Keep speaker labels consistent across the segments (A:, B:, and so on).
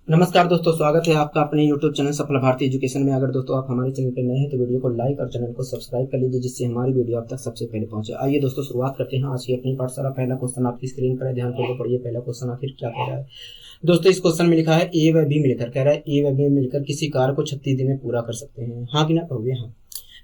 A: नमस्कार दोस्तों, स्वागत है आपका अपने YouTube चैनल सफल भारतीय एजुकेशन में। अगर दोस्तों आप हमारे चैनल पर नए हैं तो वीडियो को लाइक और चैनल को सब्सक्राइब कर लीजिए, जिससे हमारी वीडियो आप तक सबसे पहले पहुंचे। आइए दोस्तों शुरुआत करते हैं आज की अपनी पाठशाला। पहला क्वेश्चन आपकी स्क्रीन पर है, ध्यान पूर्वक पढ़िए। पहला क्वेश्चन आखिर क्या कह रहा है दोस्तों? इस क्वेश्चन में लिखा है ए व बी मिलकर, कह रहा है ए व बी मिलकर किसी कार्य को 36 दिन में पूरा कर सकते हैं, हाँ कि ना कहोगे? हाँ।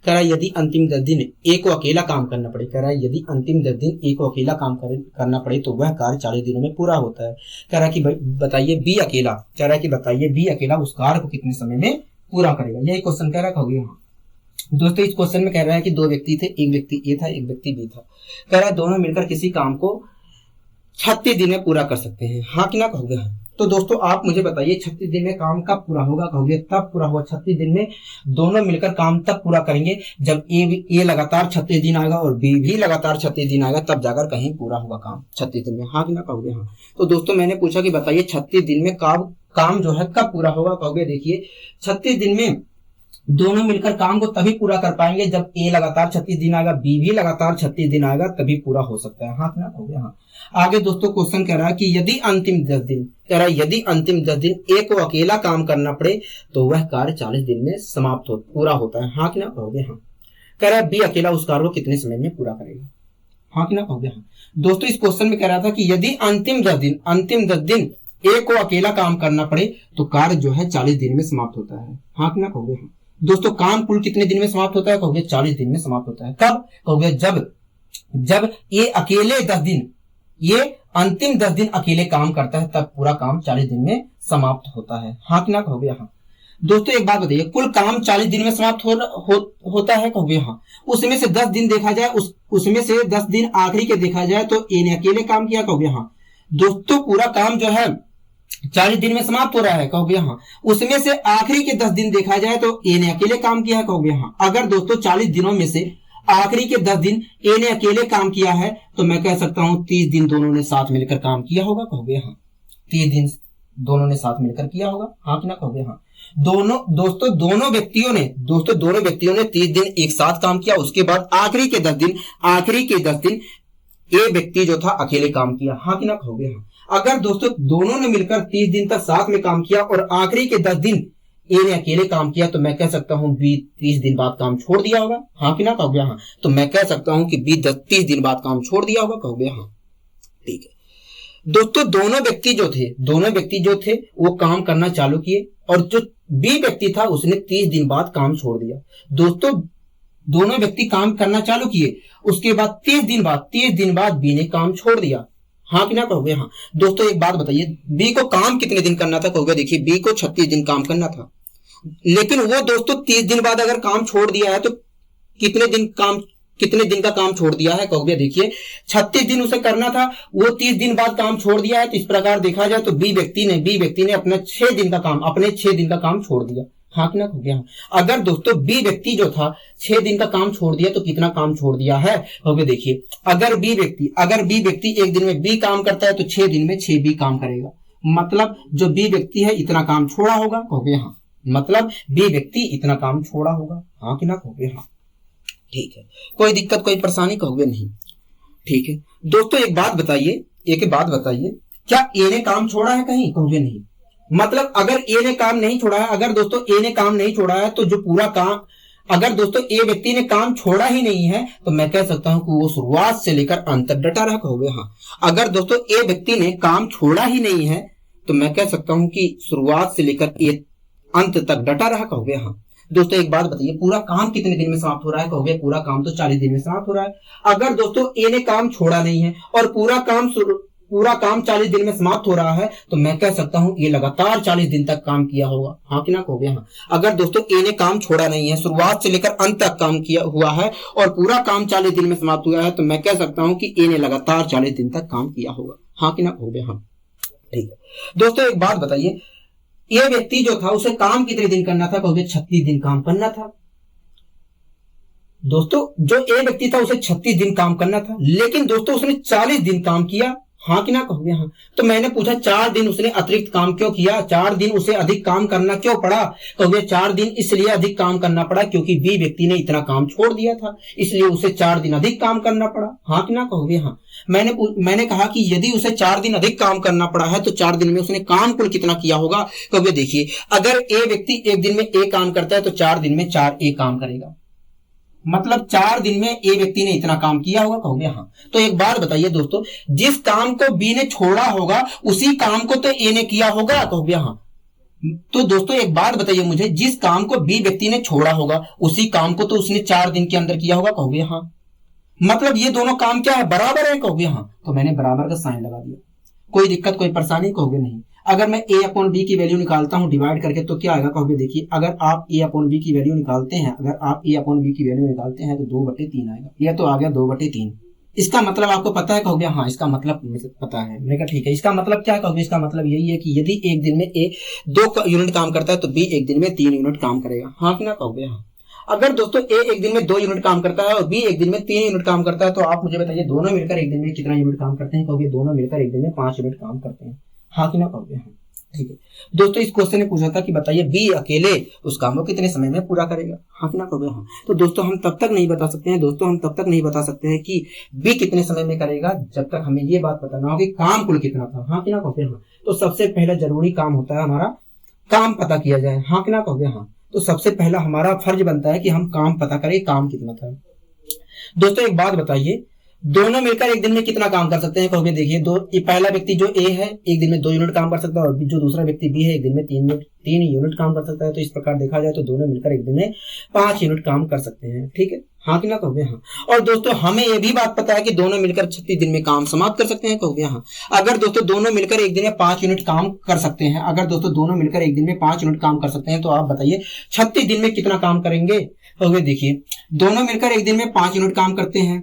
A: कह रहा है यदि अंतिम 10 दिन ए को अकेला काम करना पड़े, कह रहा है यदि अंतिम 10 दिन ए को अकेला काम करना पड़े तो वह कार्य 40 दिनों में पूरा होता है। कह रहा है कि बताइए बी अकेला, कह रहा है कि बताइए बी अकेला उस कार्य को कितने समय में पूरा करेगा। यही क्वेश्चन कह रहा है। हाँ दोस्तों, इस क्वेश्चन में कह रहा है कि दो व्यक्ति थे, एक व्यक्ति ए था एक व्यक्ति बी था। कह रहा है दोनों मिलकर किसी काम को 36 दिन में पूरा कर सकते हैं, हाँ कि ना कहोगे? हाँ। तो दोस्तों आप मुझे बताइए 36 दिन में काम कब पूरा होगा? कहोगे तब पूरा होगा 36 दिन में। दोनों मिलकर काम तब पूरा करेंगे जब ए लगातार 36 दिन आएगा और बी भी लगातार 36 दिन आएगा, तब जाकर कहीं पूरा होगा काम 36 दिन में, हाँ कि ना कहोगे? हाँ। तो दोस्तों मैंने पूछा कि बताइए 36 दिन में काम जो है कब पूरा होगा? कहोगे देखिए 36 दिन में दोनों मिलकर काम को तभी पूरा कर पाएंगे जब ए लगातार 36 दिन आएगा, बी भी लगातार 36 दिन आएगा, तभी पूरा हो सकता है, हाँ कि ना कहोगे? हाँ। आगे दोस्तों क्वेश्चन कह रहा है कि यदि अंतिम 10 दिन, कह रहा है यदि अंतिम 10 दिन ए को अकेला काम करना पड़े तो वह कार्य 40 दिन में पूरा होता है, हाँ कि ना कहोगे? हाँ। कह रहा है बी अकेला उस कार्य को कितने समय में पूरा करेगा, हाँ कि ना कहोगे? हाँ। दोस्तों इस क्वेश्चन में कह रहा था कि यदि अंतिम 10 दिन ए को अकेला काम करना पड़े तो कार्य जो है 40 दिन में समाप्त होता है, हाँ कि ना कहोगे? हाँ। दोस्तों काम कुल कितने दिन में समाप्त होता है? कहोगे 40 दिन में समाप्त होता है। कब? कहोगे जब ये अकेले 10 दिन, ये अंतिम 10 दिन अकेले काम करता है, तब पूरा काम 40 दिन में समाप्त होता है, हाँ कि ना कहोगे? हाँ। दोस्तों एक बात बताइए, कुल काम 40 दिन में समाप्त होता है, कहोगे? हाँ। उसमें से 10 दिन देखा जाए, उसमें से 10 दिन आखिरी के देखा जाए तो ए ने अकेले काम किया, कहोगे? हाँ। दोस्तों पूरा काम जो है 40 दिन में समाप्त हो रहा है, कहोगे? हाँ। उसमें से आखिरी के 10 दिन देखा जाए तो ए ने अकेले काम किया है, कहोगे? हाँ। अगर दोस्तों 40 दिनों में से आखिरी के 10 दिन ए ने अकेले काम किया है तो मैं कह सकता हूं 30 दिन दोनों ने साथ मिलकर काम किया होगा, कहोगे? हाँ। 30 दिन दोनों ने साथ मिलकर किया होगा, हाँ कि ना कहोगे? हाँ। दोनों व्यक्तियों ने 30 दिन एक साथ काम किया। उसके बाद आखिरी के 10 दिन ए व्यक्ति जो था अकेले काम किया, हाँ कि ना कहोगे? हाँ। अगर दोस्तों दोनों ने मिलकर 30 दिन तक साथ में काम किया और आखिरी के 10 दिन ए ने अकेले काम किया तो मैं कह सकता हूं बी 30 दिन बाद काम छोड़ दिया होगा, हाँ कि ना कहोगे? हाँ। तो मैं कह सकता हूं कि बी 30 दिन बाद काम छोड़ दिया होगा, कहोगे? हाँ। ठीक है दोस्तों, दोनों व्यक्ति जो थे वो काम करना चालू किए और जो बी व्यक्ति था उसने 30 दिन बाद काम छोड़ दिया। दोस्तों दोनों व्यक्ति काम करना चालू किए, उसके बाद 30 दिन बाद बी ने काम छोड़ दिया, हाँ कि ना कहोगे? हाँ। दोस्तों एक बात बताइए, बी को काम कितने दिन करना था? कहोगे देखिए बी को 36 दिन काम करना था, लेकिन वो दोस्तों 30 दिन बाद अगर काम छोड़ दिया है तो कितने दिन का काम छोड़ दिया है? कहोगे देखिए 36 दिन उसे करना था, वो 30 दिन बाद काम छोड़ दिया है। तो इस प्रकार देखा जाए तो बी व्यक्ति ने अपने 6 दिन का काम छोड़ दिया, हाँ कि ना कहोगे? हाँ। अगर दोस्तों बी व्यक्ति जो था 6 दिन का काम छोड़ दिया तो कितना काम छोड़ दिया है? कहोगे देखिए अगर बी व्यक्ति एक दिन में बी काम करता है तो 6 दिन में 6 बी काम करेगा, मतलब जो बी व्यक्ति है इतना काम छोड़ा होगा, कहोगे? हाँ। मतलब बी व्यक्ति इतना काम छोड़ा होगा, हाँ कि ना कहोगे? हाँ। ठीक है, कोई दिक्कत कोई परेशानी? कहोगे नहीं। ठीक है दोस्तों एक बात बताइए, क्या ए ने काम छोड़ा है कहीं? कहोगे नहीं। मतलब अगर ए ने काम नहीं छोड़ा है, अगर दोस्तों ए ने काम नहीं छोड़ा है तो जो पूरा काम, अगर दोस्तों ए व्यक्ति ने काम छोड़ा ही नहीं है तो मैं कह सकता हूं कि वो शुरुआत से लेकर अंत तक डटा रहा, कहोगे? हाँ। अगर दोस्तों ए व्यक्ति ने काम छोड़ा ही नहीं है तो मैं कह सकता हूं कि शुरुआत से लेकर अंत तक डटा रहा, कहोगे? हाँ। दोस्तों एक बात बताइए, पूरा काम कितने दिन में समाप्त हो रहा है? कहोगे पूरा काम तो 40 दिन में समाप्त हो रहा है। अगर दोस्तों ए ने काम छोड़ा नहीं है और पूरा काम 40 दिन में समाप्त हो रहा है तो मैं कह सकता हूं ये लगातार 40 दिन तक काम किया होगा, हाँ कि ना कहोगे? हाँ। अगर दोस्तों ए ने काम छोड़ा नहीं है, शुरुआत से लेकर अंत तक काम किया हुआ है और पूरा काम 40 दिन में समाप्त हुआ है तो मैं कह सकता हूं कि ए ने लगातार 40 दिन तक काम किया होगा, हाँ कि ना कहोगे? हाँ। ठीक है दोस्तों एक बात बताइए, ये व्यक्ति जो था उसे काम कितने दिन करना था? कहोगे 36 दिन काम करना था। दोस्तों जो ए व्यक्ति था उसे 36 दिन काम करना था, लेकिन दोस्तों उसने 40 दिन काम किया, हाँ कि ना कहोगे हाँ। तो मैंने पूछा 4 दिन उसने अतिरिक्त काम क्यों किया, 4 दिन उसे अधिक काम करना क्यों पड़ा। कहोगे 4 दिन इसलिए अधिक काम करना पड़ा क्योंकि बी व्यक्ति ने इतना काम छोड़ दिया था, इसलिए उसे 4 दिन अधिक काम करना पड़ा। हाँ कि ना कहोगे हाँ। मैंने कहा कि यदि उसे 4 दिन अधिक काम करना पड़ा है तो 4 दिन में उसने काम कुल कितना किया होगा। कहोगे देखिए, अगर ए व्यक्ति एक दिन में ए काम करता है तो 4 दिन में 4 ए काम करेगा, मतलब 4 दिन में ए व्यक्ति ने इतना काम किया होगा। कहोगे हाँ। तो एक बात बताइए दोस्तों, जिस काम को बी ने छोड़ा होगा उसी काम को तो ए ने किया होगा। कहोगे हाँ। तो दोस्तों एक बात बताइए मुझे, जिस काम को बी व्यक्ति ने छोड़ा होगा उसी काम को तो उसने 4 दिन के अंदर किया होगा। कहोगे हाँ। मतलब ये दोनों काम क्या है, बराबर है। कहोगे हाँ। तो मैंने बराबर का साइन लगा दिया। कोई दिक्कत कोई परेशानी। कहोगे नहीं। अगर मैं a अपॉन बी की वैल्यू निकालता हूं डिवाइड करके तो क्या आएगा। कहोगे देखिए, अगर आप a अपॉन बी की वैल्यू निकालते हैं, अगर आप a अपॉन बी की वैल्यू निकालते हैं तो 2/3 आएगा। यह तो आ गया 2/3। इसका मतलब आपको पता है। कहोगे हाँ, इसका मतलब पता है। मैंने कहा ठीक है। इसका मतलब क्या है। कहोगे इसका मतलब यही है कि यदि एक दिन में a 2 यूनिट काम करता है तो b एक दिन में 3 यूनिट काम करेगा। हाँ कि ना। कहोगे हाँ। अगर दोस्तों a एक दिन में 2 यूनिट काम करता है और b एक दिन में 3 यूनिट काम करता है तो आप मुझे बताइए दोनों मिलकर एक दिन में कितना यूनिट काम करते हैं। कहोगे दोनों मिलकर एक दिन में 5 यूनिट काम करते हैं। हाँ कि ना। कहोगे हाँ। ठीक है दोस्तों, इस क्वेश्चन ने पूछा था कि बताइए बी अकेले उस काम को कितने समय में पूरा करेगा। हाँ कि ना। कहोगे हाँ। तो दोस्तों हम तब तक नहीं बता सकते हैं कि बी कितने समय में करेगा जब तक हमें ये बात बताना हो कि काम कुल कितना था। हाँ कि ना। कहोगे हाँ। तो सबसे पहला जरूरी काम होता है हमारा काम पता किया जाए। हाँ कि ना। कहोगे हाँ। तो सबसे पहला हमारा फर्ज बनता है कि हम काम पता करें, काम कितना था। दोस्तों एक बात बताइए, दोनों मिलकर एक दिन में कितना काम कर सकते हैं। कहोगे देखिए, पहला व्यक्ति जो ए है एक दिन में 2 यूनिट काम कर सकता है और जो दूसरा व्यक्ति बी है एक दिन में 3 यूनिट काम कर सकता है। तो इस प्रकार देखा जाए तो दोनों मिलकर एक दिन में 5 यूनिट काम कर सकते हैं। ठीक है। हाँ कि ना। कहोगे हाँ। और दोस्तों हमें यह भी बात पता है कि दोनों मिलकर 36 दिन में काम समाप्त कर सकते हैं। कहोगे हाँ। अगर दोस्तों दोनों मिलकर एक दिन में 5 यूनिट काम कर सकते हैं, अगर दोस्तों दोनों मिलकर एक दिन में 5 यूनिट काम कर सकते हैं तो आप बताइए 36 दिन में कितना काम करेंगे। कहोगे देखिए, दोनों मिलकर एक दिन में 5 यूनिट काम करते हैं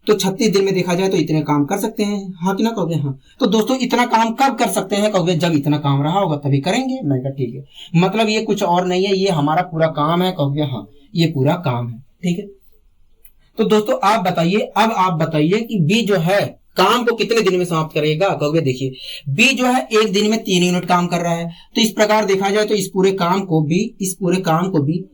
A: तो 36 दिन में देखा जाए तो इतने काम कर सकते हैं। हाँ कि ना। कहोगे हाँ। तो दोस्तों इतना काम कब कर सकते हैं। कहोगे जब इतना काम रहा होगा तभी करेंगे। मैं कहा ठीक है, मतलब ये कुछ और नहीं है, ये हमारा पूरा काम है। कहोगे हाँ, ये पूरा काम है। ठीक है। तो दोस्तों आप बताइए, अब आप बताइए कि बी जो है काम को कितने दिन में समाप्त करेगा। कहोगे देखिए, बी जो है एक दिन में 3 यूनिट काम कर रहा है तो इस प्रकार देखा जाए तो इस पूरे काम को बी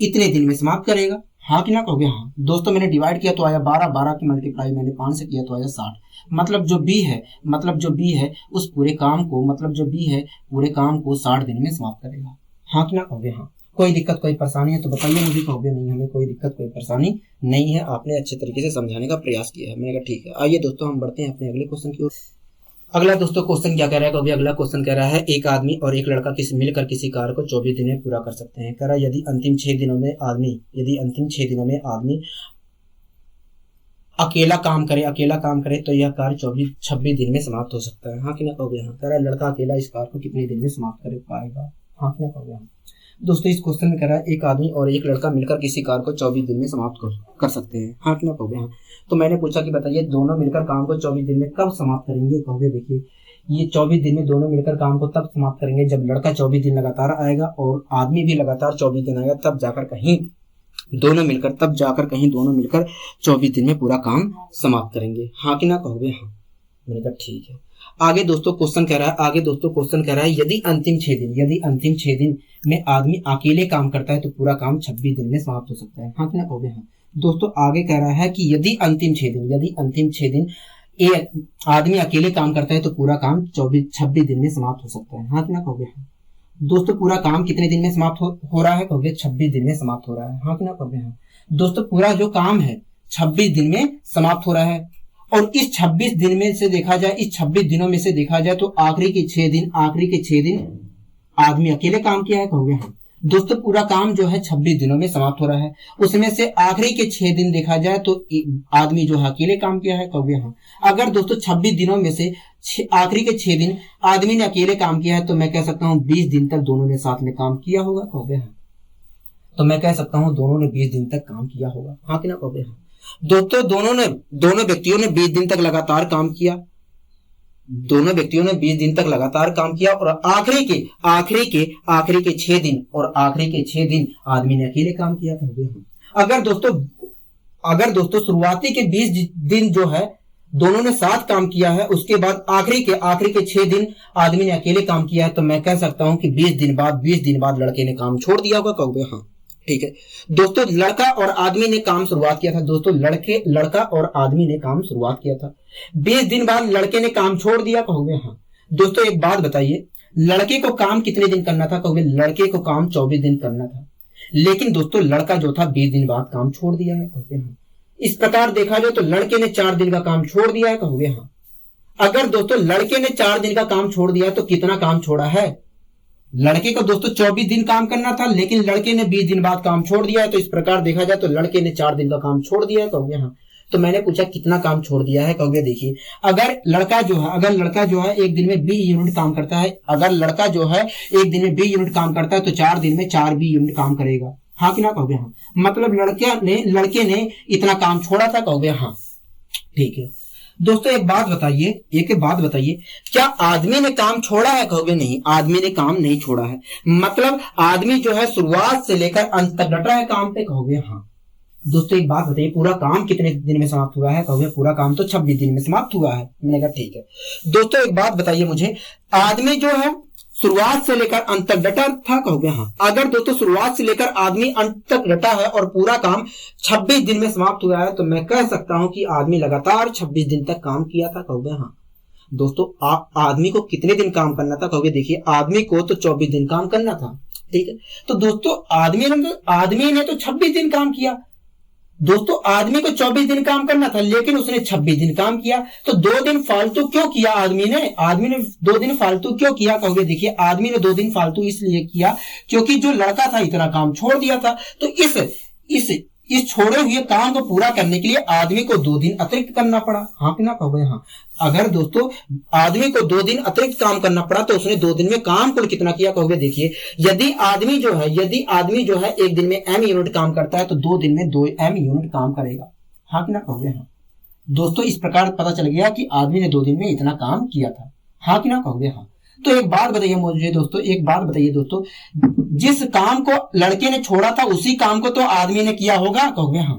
A: इतने दिन में समाप्त करेगा। हाँ कि ना। कहोगे हाँ। दोस्तों मैंने डिवाइड किया तो आया 12 की मल्टीप्लाई मैंने 5 से किया तो आया 60। मतलब जो बी है उस पूरे काम को पूरे काम को 60 दिन में समाप्त करेगा। हाँ कि ना। कहोगे हाँ। कोई दिक्कत कोई परेशानी है तो बताइए मुझे। कहोगे नहीं, हमें कोई दिक्कत कोई परेशानी नहीं है, आपने अच्छे तरीके से समझाने का प्रयास किया है। मैंने कहा ठीक है। आइए दोस्तों हम बढ़ते हैं अपने अगले क्वेश्चन की ओर। अगला दोस्तों क्वेश्चन क्या कह रहा है। कहोगे अगला क्वेश्चन कह रहा है एक आदमी और एक लड़का मिलकर किसी कार्य को 24 दिन में पूरा कर सकते हैं। कह रहा है यदि अंतिम 6 दिनों में आदमी अकेला काम करे तो यह कार्य 26 दिन में समाप्त हो सकता है। हाँ कि ना। कहोगे हाँ। कह रहा है लड़का अकेला इस कार्य को कितने दिन में समाप्त कर पाएगा। हाँ कि ना। कहोगे हाँ। दोस्तों इस क्वेश्चन में कह रहा है एक आदमी और एक लड़का मिलकर किसी कार्य को 24 दिन में समाप्त कर सकते हैं। हाँ कि ना। कहोगे हाँ। तो मैंने पूछा कि बताइए दोनों मिलकर काम को 24 दिन में कब समाप्त करेंगे। कहोगे देखिए, ये 24 दिन में दोनों मिलकर काम को तब समाप्त करेंगे जब लड़का 24 दिन लगातार आएगा और आदमी भी लगातार 24 दिन आएगा, तब जाकर कहीं दोनों मिलकर 24 दिन में पूरा काम समाप्त करेंगे। हाँ कि ना। कहोगे हाँ। मैंने कहा ठीक है। आगे दोस्तों क्वेश्चन कह रहा है यदि अंतिम 6 दिन में आदमी अकेले काम करता है तो पूरा काम 26 दिन में समाप्त हो सकता है। हाँ कि ना। कहोगे हाँ। दोस्तों आगे कह रहा है कि यदि अंतिम 6 दिन आदमी अकेले काम करता है तो पूरा काम 26 दिन में समाप्त हो सकता है। हाँ कि ना। कहोगे हाँ। दोस्तों पूरा काम कितने दिन में समाप्त हो रहा है। कहोगे 26 दिन में समाप्त हो रहा है। हाँ कि ना। कहोगे हाँ। दोस्तों पूरा जो काम है 26 दिन में समाप्त हो रहा है और इस 26 दिन में से देखा जाए, इस 26 दिनों में से देखा जाए तो आखिरी के 6 दिन आदमी अकेले काम किया है। कहोगे हाँ। दोस्तों पूरा काम जो है 26 दिनों में समाप्त हो रहा है, उसमें से आखिरी के 6 दिन देखा जाए तो आदमी जो है अकेले काम किया है। कहोगे हाँ। अगर दोस्तों 26 दिनों में से आखिरी के 6 दिन आदमी ने अकेले काम किया है तो मैं कह सकता हूँ 20 दिन तक दोनों ने साथ में काम किया होगा। कहोगे हाँ। तो मैं कह सकता हूँ दोनों ने 20 दिन तक काम किया होगा। हाँ कि ना। कहोगे हाँ। दोस्तों दोनों व्यक्तियों ने 20 दिन तक लगातार काम किया। दोनों व्यक्तियों ने 20 दिन तक लगातार काम किया और आखिरी के 6 दिन आदमी ने अकेले काम किया। अगर दोस्तों शुरुआती के 20 दिन जो है दोनों ने साथ काम किया है, उसके बाद आखिरी के 6 दिन आदमी ने अकेले काम किया है, तो मैं कह सकता हूं कि 20 दिन बाद लड़के ने काम छोड़ दिया होगा। कहोगे हाँ, ठीक है दोस्तों, लड़का और आदमी ने काम शुरुआत किया था। दोस्तों लड़का और आदमी ने काम शुरुआत किया था, 20 दिन बाद लड़के ने काम छोड़ दिया। कहोगे हाँ। दोस्तों एक बात बताइए, लड़के को काम कितने दिन करना था? कहोगे लड़के को काम 24 दिन करना था, लेकिन दोस्तों लड़का जो था 20 दिन बाद काम छोड़ दिया है। कहोगे हाँ। इस प्रकार देखा जाए तो लड़के ने 4 दिन का काम छोड़ दिया है। कहोगे हाँ। अगर दोस्तों लड़के ने 4 दिन का काम छोड़ दिया तो कितना काम छोड़ा है? लड़के को दोस्तों 24 दिन काम करना था, लेकिन लड़के ने 20 दिन बाद काम छोड़ दिया है। तो इस प्रकार देखा जाए तो लड़के ने 4 दिन का काम छोड़ दिया है। कहोगे हाँ। तो मैंने पूछा कितना काम छोड़ दिया है? कहोगे देखिए, अगर लड़का जो है एक दिन में 20 यूनिट काम करता है, अगर लड़का जो है एक दिन में 20 यूनिट काम करता है तो 4 दिन में 4 20 यूनिट काम करेगा। हाँ कि ना? कहोगे हाँ। मतलब लड़के ने इतना काम छोड़ा था। कहोगे हाँ, ठीक है दोस्तों। एक बात बताइए, क्या आदमी ने काम छोड़ा है? कहोगे नहीं, आदमी ने काम नहीं छोड़ा है। मतलब आदमी जो है शुरुआत से लेकर अंत तक डटा है काम पे। कहोगे हाँ। दोस्तों एक बात बताइए, पूरा काम कितने दिन में समाप्त हुआ है? कहोगे पूरा काम तो 26 दिन में समाप्त हुआ है। मैंने कहा ठीक है। दोस्तों एक बात बताइए मुझे, आदमी जो है शुरुआत से लेकर अंत तक डटा था। कहोगे हाँ। अगर दोस्तों शुरुआत से लेकर आदमी अंत तक डटा है और पूरा काम 26 दिन में समाप्त हुआ है, तो मैं कह सकता हूं कि आदमी लगातार 26 दिन तक काम किया था। कहोगे हाँ। दोस्तों आदमी को कितने दिन काम करना था? कहोगे देखिए, आदमी को तो 24 दिन काम करना था, ठीक है। तो दोस्तों आदमी ने तो 26 दिन काम किया। दोस्तों आदमी को 24 दिन काम करना था, लेकिन उसने 26 दिन काम किया। तो 2 दिन फालतू क्यों किया आदमी ने 2 दिन फालतू क्यों किया? कहोगे देखिए, आदमी ने 2 दिन फालतू इसलिए किया क्योंकि जो लड़का था इतना काम छोड़ दिया था। तो इस छोड़े हुए काम को पूरा करने के लिए आदमी को 2 दिन अतिरिक्त करना पड़ा। हाँ कि ना? कहोगे हाँ। अगर दोस्तों आदमी को 2 दिन अतिरिक्त काम करना पड़ा तो उसने 2 दिन में काम कुल कितना किया? कहोगे देखिए, यदि आदमी जो है एक दिन में m यूनिट काम करता है तो 2 दिन में 2 m यूनिट काम करेगा। हाँ कि ना? कहोगे हाँ। दोस्तों इस प्रकार पता चल गया कि आदमी ने 2 दिन में इतना काम किया था। हाँ कि ना? कहोगे हाँ। तो एक बात बताइए दोस्तों, जिस काम को लड़के ने छोड़ा था उसी काम को तो आदमी ने किया होगा। कहोगे हाँ।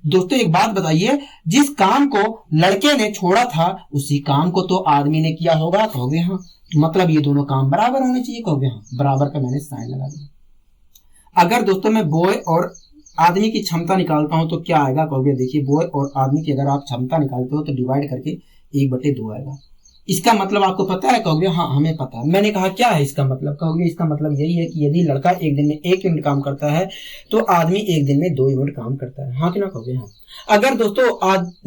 A: दोस्तों एक बात बताइए, जिस काम को लड़के ने छोड़ा था उसी काम को तो आदमी ने किया होगा। कहोगे हाँ। मतलब ये दोनों काम बराबर होने चाहिए। कहोगे हाँ। बराबर का मैंने साइन लगा दिया। अगर दोस्तों मैं बॉय और आदमी की क्षमता निकालता हूं तो क्या आएगा? कहोगे देखिए, बॉय और आदमी की अगर आप क्षमता निकालते हो तो डिवाइड करके 1/2 आएगा। इसका मतलब आपको पता है? कहोगे हाँ, हमें पता है। मैंने कहा क्या है इसका मतलब? कहोगे इसका मतलब यही है कि यदि लड़का एक दिन में 1 यूनिट काम करता है तो आदमी एक दिन में 2 यूनिट काम करता है। हाँ कि ना? कहोगे हाँ। अगर दोस्तों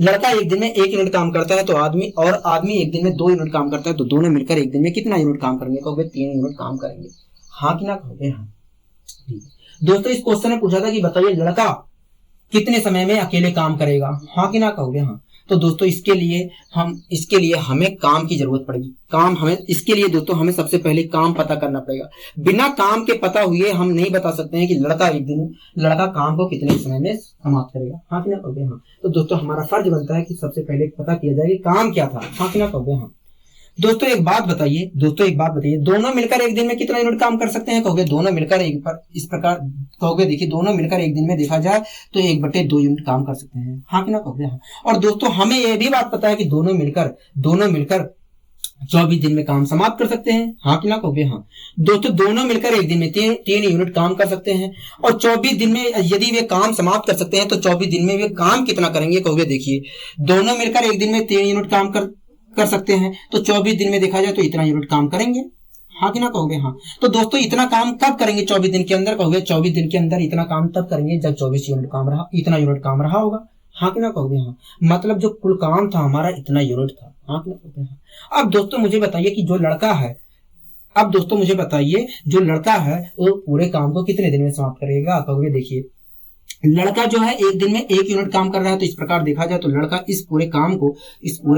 A: लड़का एक दिन में 1 यूनिट काम करता है तो आदमी एक दिन में 2 यूनिट काम करता है, तो दोनों मिलकर एक दिन में कितना यूनिट काम करेंगे? कहोगे 3 यूनिट काम करेंगे। हाँ कि ना? कहोगे हाँ। ठीक है दोस्तों, इस क्वेश्चन में पूछा था कि बताइए लड़का कितने समय में अकेले काम करेगा? हाँ कि ना? कहोगे हाँ। तो दोस्तों इसके लिए हमें काम की जरूरत पड़ेगी। इसके लिए दोस्तों हमें सबसे पहले काम पता करना पड़ेगा। बिना काम के पता हुए हम नहीं बता सकते हैं कि लड़का काम को कितने समय में समाप्त करेगा। हाँ कि ना? कहोगे हाँ। तो दोस्तों हमारा फर्ज बनता है कि सबसे पहले पता किया जाए कि काम क्या था। हाँ कि ना? कहोगे हाँ। दोस्तों एक बात बताइए, दोनों मिलकर एक दिन में कितना यूनिट काम कर सकते हैं? कहोगे दोनों मिलकर इस प्रकार कहोगे देखिए, दोनों मिलकर एक दिन में देखा जाए तो 1/2 यूनिट काम कर सकते हैं। हाँ कि ना? कहोगे हाँ। और दोस्तों हमें यह भी बात पता है कि दोनों मिलकर 24 दिन में काम समाप्त कर सकते हैं। हाँ कि ना? कहोगे हाँ। दोस्तों दोनों मिलकर एक दिन में 3 यूनिट काम कर सकते हैं, और 24 दिन में यदि वे काम समाप्त कर सकते हैं तो 24 दिन में वे काम कितना करेंगे? कहोगे देखिए, दोनों मिलकर एक दिन में 3 यूनिट काम कर सकते हैं, तो 24 दिन में देखा जाए तो इतना यूनिट काम करेंगे। हाँ कि ना? कहोगे हाँ। तो दोस्तों इतना काम कब करेंगे? 24 दिन के अंदर। कहोगे 24 दिन के अंदर इतना काम तब करेंगे जब 24 यूनिट काम रहा, इतना यूनिट काम रहा होगा। हाँ कि ना? कहोगे हाँ। मतलब जो कुल काम था हमारा इतना यूनिट था। हाँ कि ना? कहोगे हाँ। अब दोस्तों मुझे बताइए कि जो लड़का है वो पूरे काम को कितने दिन में समाप्त करेगा? कहोगे देखिए, लड़का जो है एक दिन में 1 यूनिट काम कर रहा है, तो इस प्रकार देखा जाए तो लड़का इस पूरे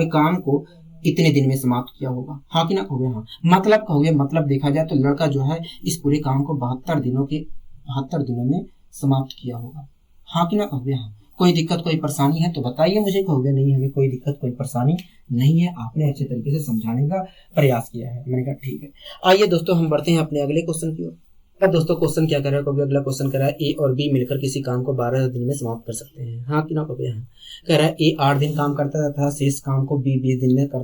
A: काम को इतने दिन में समाप्त किया होगा। हाँ कि ना? कहोगे हाँ। मतलब देखा जाए तो लड़का जो है इस पूरे काम को 72 दिनों में समाप्त किया होगा। हाँ कि ना? कहोगे हाँ। कोई दिक्कत कोई परेशानी है तो बताइए मुझे। कहोगे नहीं, हमें कोई दिक्कत कोई परेशानी नहीं है, आपने अच्छे तरीके से समझाने का प्रयास किया है। मैंने कहा ठीक है। आइए दोस्तों हम बढ़ते हैं अपने अगले क्वेश्चन की ओर। अब दोस्तों क्वेश्चन क्या कर रहा है, कभी अगला क्वेश्चन कर रहा है ए और बी मिलकर किसी काम को 12 दिन में समाप्त कर सकते हैं। हाँ कि ना कभी? हाँ। कह रहा है ए 8 दिन काम करता है तथा शेष काम को बी 20 दिन में कर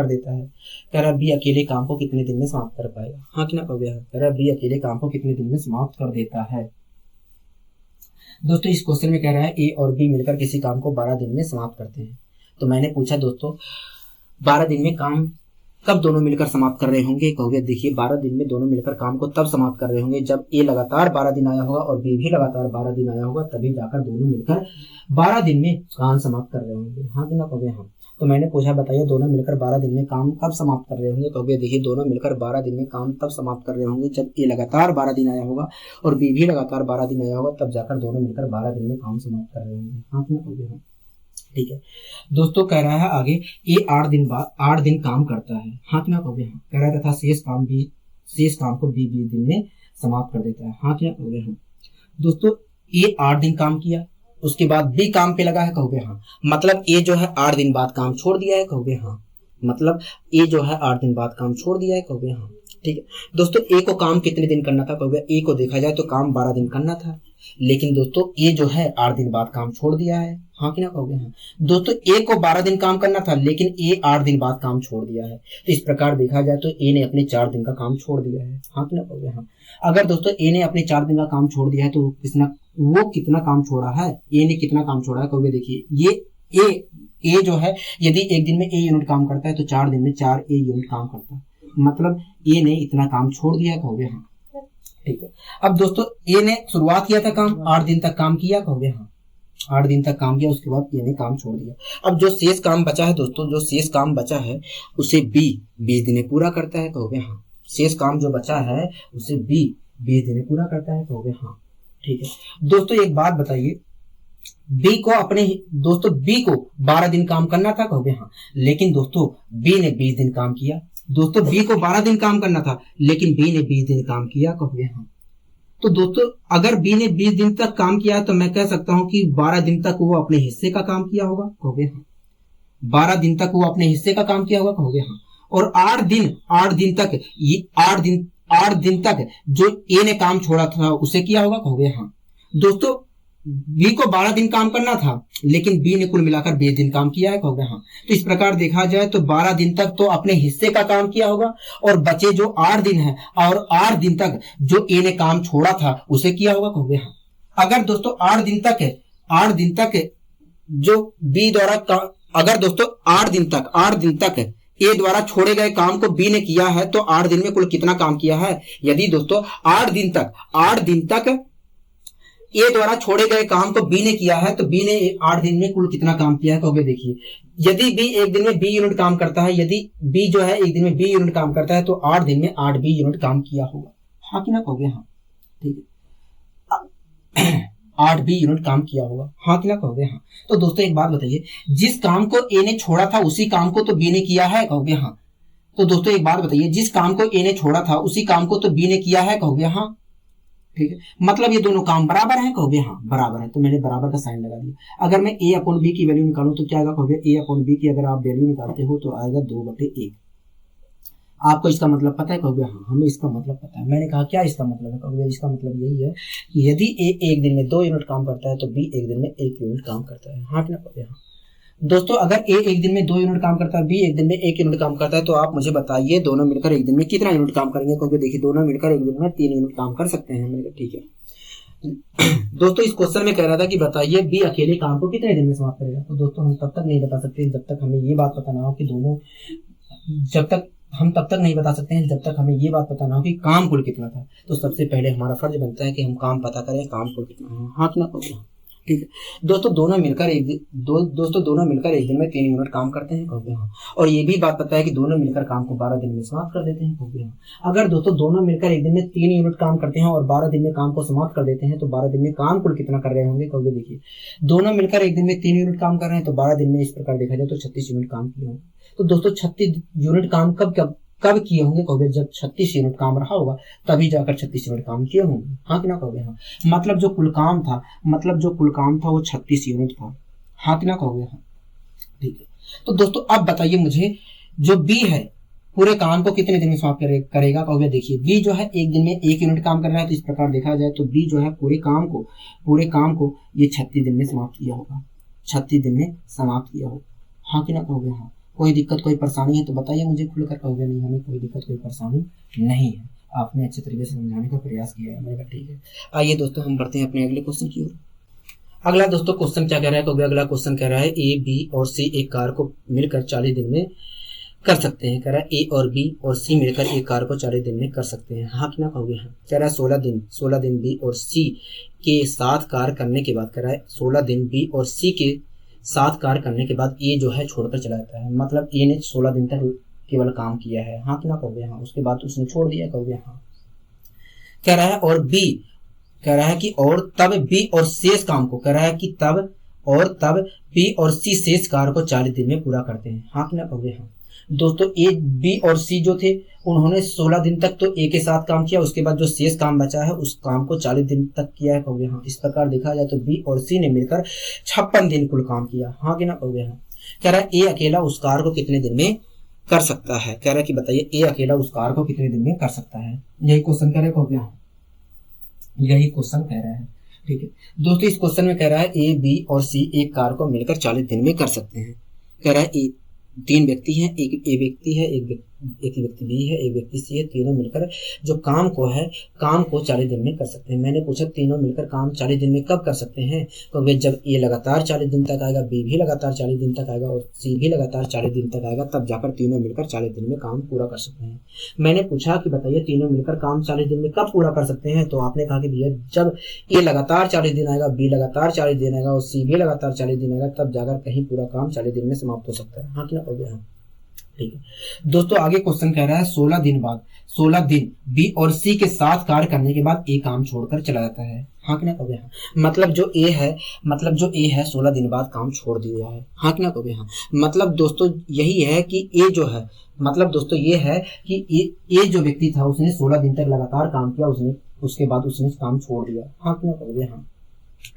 A: देता है। कह रहा है बी अकेले काम को कितने दिन में समाप्त कर पाएगा? हाँ कि ना कभी? हाँ। कह रहा है बी अकेले काम को कितने दिन में समाप्त कर देता है। दोस्तों इस क्वेश्चन में कह रहा है ए और बी मिलकर किसी काम को 12 दिन में समाप्त करते हैं। तो मैंने पूछा दोस्तों 12 दिन में काम कब दोनों मिलकर समाप्त कर रहे होंगे? कहोगे देखिए 12 दिन में दोनों मिलकर काम को तब समाप्त कर रहे होंगे जब ए लगातार 12 दिन आया होगा और बी भी लगातार 12 दिन आया होगा, तभी जाकर दोनों मिलकर 12 दिन में काम समाप्त कर रहे होंगे। हाँ कि ना कहोगे? हाँ। तो मैंने पूछा बताइए दोनों मिलकर 12 दिन में काम कब समाप्त कर रहे होंगे? कहोगे देखिए दोनों मिलकर 12 दिन में काम तब समाप्त कर रहे होंगे जब ए लगातार 12 दिन आया होगा और बी भी लगातार 12 दिन आया होगा, तब जाकर दोनों मिलकर 12 दिन में काम समाप्त कर रहे होंगे। हाँ कि ना कहोगे? हाँ। ठीक है दोस्तों, कह रहा है आगे ए 8 दिन काम करता है। हाँ कि ना कहोगे? हाँ। कह रहा है तथा शेष काम को बी 20 दिन में समाप्त कर देता है। हाँ कि ना कहोगे? हाँ। दोस्तों ए 8 दिन काम किया, उसके बाद बी काम पे लगा है। कहोगे हाँ। मतलब ए जो है 8 दिन बाद काम छोड़ दिया है। कहोगे हाँ। मतलब ए जो है 8 दिन बाद काम छोड़ दिया है। कहोगे हाँ। ठीक है दोस्तों, ए को काम कितने दिन करना था? कहोगे ए को देखा जाए तो काम 12 दिन करना था, लेकिन दोस्तों ए जो है 8 दिन बाद काम छोड़ दिया है। हाँ कि ना कहोगे? हाँ। दोस्तों ए को 12 दिन काम करना था, लेकिन ए 8 दिन बाद काम छोड़ दिया है। तो इस प्रकार देखा जाए तो ए ने अपने 4 दिन का काम छोड़ दिया है। हाँ कि ना कहोगे? हाँ। अगर दोस्तों ए ने अपने 4 दिन का काम छोड़ दिया है तो वो कितना काम छोड़ा है? ए ने कितना काम छोड़ा है? कहोगे देखिए ये ए जो है यदि एक दिन में ए यूनिट काम करता है तो 4 दिन में 4 ए यूनिट काम करता है, मतलब ए ने इतना काम छोड़ दिया है। कहोगे हाँ। ठीक है। अब दोस्तों ए ने शुरुआत किया था काम, 8 दिन तक काम किया। कहोगे हाँ। 8 दिन तक काम किया, उसके बाद ए ने काम छोड़ दिया। अब जो शेष काम बचा है दोस्तों, जो शेष काम बचा है उसे बी 20 दिन में पूरा करता है। कहोगे हाँ। शेष काम जो बचा है उसे बी 20 दिन में पूरा करता है। कहोगे हाँ। ठीक है दोस्तों, एक बात बताइए बी को 12 दिन काम करना था। कहोगे हाँ। लेकिन दोस्तों बी ने 20 दिन काम किया। दोस्तों बी को 12 दिन काम करना था, लेकिन बी ने 20 दिन काम किया। कहोगे हाँ। तो दोस्तों अगर बी ने 20 दिन तक काम किया तो मैं कह सकता हूं कि 12 दिन तक वो अपने हिस्से का काम किया होगा। कहोगे हाँ। 12 दिन तक वो अपने हिस्से का काम किया होगा। कहोगे हाँ। और 8 दिन तक जो ए ने काम छोड़ा था उसे किया होगा। कहोगे हाँ। दोस्तों बी को 12 दिन काम करना था, लेकिन बी ने कुल मिलाकर 20 दिन काम किया है। कहोगे हाँ। तो इस प्रकार देखा जाए तो 12 दिन तक तो अपने हिस्से का काम किया होगा और बचे जो 8 दिन है और 8 दिन तक जो ए ने काम छोड़ा था उसे किया होगा। कहोगे हाँ। अगर दोस्तों 8 दिन तक जो बी द्वारा अगर दोस्तों 8 दिन तक ए द्वारा छोड़े गए काम को बी ने किया है तो 8 दिन में कुल कितना काम किया है? यदि दोस्तों 8 दिन तक ए द्वारा छोड़े गए काम को बी ने किया है तो बी ने 8 दिन में कुल कितना काम किया है? कहोगे देखिए यदि बी एक दिन में बी यूनिट काम करता है, यदि बी जो है एक दिन में बी यूनिट काम करता है तो 8 दिन में 8 बी यूनिट काम किया होगा। हाँ कि ना कहोगे? हाँ। ठीक है 8 बी यूनिट काम किया होगा। हाँ कि ना कहोगे? हाँ। तो दोस्तों एक बात बताइए, जिस काम को ए ने छोड़ा था उसी काम को तो बी ने किया है। कहोगे हाँ। तो दोस्तों एक बात बताइए, जिस काम को ए ने छोड़ा था उसी काम को तो बी ने किया है। कहोगे हाँ। ठीक है, मतलब ये दोनों काम बराबर हैं। कहोगे हाँ बराबर है, तो मैंने बराबर का साइन लगा दिया। अगर मैं ए अपॉन बी की वैल्यू निकालूं तो क्या आएगा? कहोगे ए अपॉन बी की अगर आप वैल्यू निकालते हो तो आएगा 2/1। आपको इसका मतलब पता है? कहोगे हाँ हमें इसका मतलब पता है। मैंने कहा क्या इसका मतलब है? कहोगे इसका मतलब यही है कि यदि ए एक दिन में 2 यूनिट काम करता है तो बी एक दिन में 1 यूनिट काम करता है। हाँ कि ना कहोगे? हाँ। दोस्तों अगर ए एक दिन में 2 यूनिट काम करता है, बी एक दिन में 1 यूनिट काम करता है, तो आप मुझे बताइए दोनों मिलकर एक दिन में कितना यूनिट काम करेंगे? क्योंकि देखिए दोनों मिलकर एक दिन में 3 यूनिट काम कर सकते हैं। मैंने कहा ठीक है। दोस्तों इस क्वेश्चन में कह रहा था कि बताइए बी अकेले काम को कितने दिन में समाप्त करेगा। तो दोस्तों हम तब तक नहीं बता सकते जब तक हमें ये बात पता ना हो कि हम तब तक नहीं बता सकते हैं जब तक हमें ये बात पता ना हो कि काम कुल कितना था। तो सबसे पहले हमारा फर्ज बनता है कि हम काम पता करें, काम कुल कितना है। हाँ कि ना कहोगे? ठीक है दोस्तों, दोनों मिलकर एक दिन में 3 यूनिट काम करते हैं। कहोगे हाँ। और ये भी बात पता है कि दोनों मिलकर काम को 12 दिन में समाप्त कर देते हैं। कहोगे हाँ। अगर दोस्तों दोनों मिलकर एक दिन में 3 यूनिट काम करते हैं और 12 दिन में काम को समाप्त कर देते हैं तो 12 दिन में काम कुल कितना कर रहे होंगे? कहोगे देखिए दोनों मिलकर एक दिन में 3 यूनिट काम कर रहे हैं तो 12 दिन में इस प्रकार देखा जाए तो 36 यूनिट काम किए होंगे। तो दोस्तों 36 यूनिट काम कब किए होंगे? कहोगे जब 36 यूनिट काम रहा होगा तभी जाकर 36 यूनिट काम किए होंगे। हाँ कि ना कहोगे? हाँ। मतलब जो कुल काम था वो 36 यूनिट था। हाँ कि ना कहोगे? हाँ। ठीक है। तो दोस्तों अब बताइए मुझे जो बी है पूरे काम को कितने दिन में समाप्त करेगा? कहोगे देखिए बी जो है एक दिन में 1 यूनिट काम कर रहा है, तो इस प्रकार देखा जाए तो बी जो है पूरे काम को ये 36 दिन में समाप्त किया होगा, 36 दिन में समाप्त किया होगा। हाँ कि ना कहोगे? हाँ। कोई दिक्कत कोई परेशानी है तो बताइए मुझे खुलकर। कहोगे नहीं हमें कोई दिक्कत कोई परेशानी नहीं है, आपने अच्छे तरीके से समझाने का प्रयास किया है। मैंने कहा ठीक है। आइए दोस्तों हम बढ़ते हैं अपने अगले क्वेश्चन की ओर। अगला दोस्तों क्वेश्चन क्या कह रहा है? कहोगे अगला क्वेश्चन कह रहा है ए बी और सी एक कार को मिलकर 40 दिन में कर सकते हैं। कह रहा है ए और बी और सी मिलकर एक कार को 40 दिन में कर सकते हैं। हाँ कि ना कहोगे? हाँ। कह रहा है 16 दिन बी और सी के साथ कार्य करने के बाद, कह रहा है 16 दिन बी और सी के साथ कार्य करने के बाद ए जो है छोड़कर चला जाता है। मतलब ए ने 16 दिन तक केवल काम किया है। हाँ कि ना कहोगे? हाँ। उसके बाद उसने छोड़ दिया। कहोगे हाँ। कह रहा है और बी, कह रहा है कि और तब बी और शेष काम को, कह रहा है कि तब बी और सी शेष कार्य को 40 दिन में पूरा करते हैं। हाँ कि ना कहोगे? हाँ। दोस्तों ए बी और सी जो थे उन्होंने 16 दिन तक तो ए के साथ काम किया, उसके बाद जो शेष काम बचा है उस काम को 40 दिन तक किया है। कहोगे हाँ। इस प्रकार देखा जाए तो बी और सी ने मिलकर 56 दिन कुल काम किया। हाँ कि ना कहोगे? हाँ। कह रहा है ए अकेला उस कार्य को कितने दिन में कर सकता है? कह रहा है कि बताइए ए अकेला उस कार्य को कितने दिन में कर सकता है? यही क्वेश्चन कह रहे कहोगे? हाँ। यही क्वेश्चन कह रहा है। ठीक है दोस्तों, इस क्वेश्चन में कह रहा है ए बी और सी एक कार को मिलकर 40 दिन में कर सकते हैं। कह रहा है 3 व्यक्ति हैं, एक ए व्यक्ति है, एक व्यक्ति बी है, एक व्यक्ति सी है, तीनों मिलकर जो काम को 40 दिन में कर सकते हैं। मैंने पूछा तीनों मिलकर काम 40 दिन में कब कर सकते हैं? तो वे जब ए लगातार 40 दिन तक आएगा, बी भी लगातार 40 दिन तक आएगा और सी भी लगातार 40 दिन तक आएगा, तब जाकर तीनों मिलकर 40 दिन में काम पूरा कर सकते हैं। मैंने पूछा कि बताइए तीनों मिलकर काम 40 दिन में कब पूरा कर सकते हैं? तो आपने कहा कि भैया जब ए लगातार 40 दिन आएगा, बी लगातार 40 दिन आएगा और सी भी लगातार 40 दिन आएगा, तब जाकर कहीं पूरा काम 40 दिन में समाप्त हो सकता है। हाँ कि ना हो गया? ठीक है दोस्तों, आगे क्वेश्चन कह रहा है 16 दिन बी और सी के साथ कार्य करने के बाद ए काम छोड़कर चला जाता है। हाँ कि ना कहोगे? हाँ। मतलब जो ए है 16 दिन बाद काम छोड़ दिया है। हाँ कि ना कहोगे? हाँ। मतलब दोस्तों यही है कि ए जो है, मतलब दोस्तों ये है कि ए जो व्यक्ति था उसने 16 दिन तक लगातार काम किया, उसके बाद उसने काम छोड़ दिया। हाँ कि ना कहोगे? हाँ।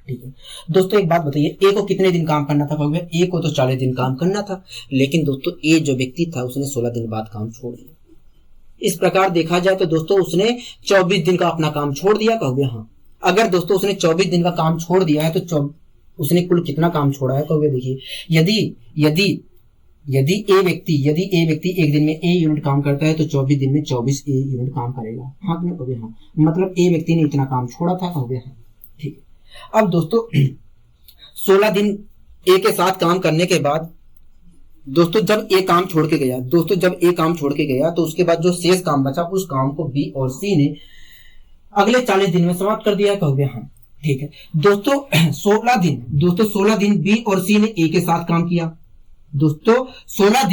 A: ठीक है दोस्तों, एक बात बताइए ए को कितने दिन काम करना था? कहोगे ए को तो 40 दिन काम करना था, लेकिन दोस्तों ए जो व्यक्ति था उसने 16 दिन बाद काम छोड़ दिया। इस प्रकार देखा जाए तो दोस्तों उसने 24 दिन का अपना काम छोड़ दिया। कहोगे हाँ। अगर दोस्तों उसने 24 दिन का काम छोड़ दिया है तो उसने कुल कितना काम छोड़ा है? कहोगे देखिए यदि ए व्यक्ति एक दिन में ए यूनिट काम करता है तो 24 दिन में 24 ए यूनिट काम करेगा। हाँ कि कहोगे? हाँ। मतलब ए व्यक्ति ने इतना काम छोड़ा था। कहोगे हाँ। ठीक है। अब दोस्तों 16 दिन ए के साथ काम करने के बाद दोस्तों जब ए काम छोड़ के गया तो उसके बाद जो शेष काम बचा उस काम को बी और सी ने अगले 40 दिन में समाप्त कर दिया। कहोगे हाँ। ठीक है दोस्तों 16 दिन बी और सी ने ए के साथ काम किया। दोस्तों 16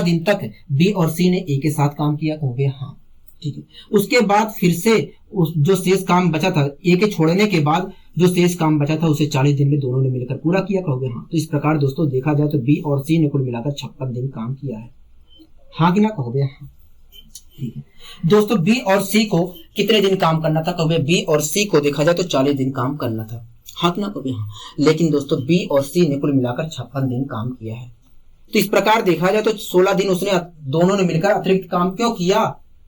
A: दिन तक बी और सी ने ए के साथ काम किया। कहोगे हाँ। ठीक है। उसके बाद फिर से जो शेष काम बचा था ए के छोड़ने के बाद जो शेष काम बचा था उसे 40 दिन में दोनों ने मिलकर पूरा किया। कहोगे हाँ। तो इस प्रकार दोस्तों देखा जाए तो बी और सी ने कुल मिलाकर 56 दिन काम किया है। हाँ कि ना कहोगे? हाँ। ठीक है दोस्तों, बी और सी को कितने दिन काम करना था? कहोगे बी और सी को देखा जाए तो 40 दिन काम करना था। हाँ कि ना कहोगे? हाँ। लेकिन दोस्तों बी और सी ने कुल मिलाकर 56 दिन काम किया है। तो इस प्रकार देखा जाए तो 16 दिन दोनों ने मिलकर अतिरिक्त काम क्यों किया?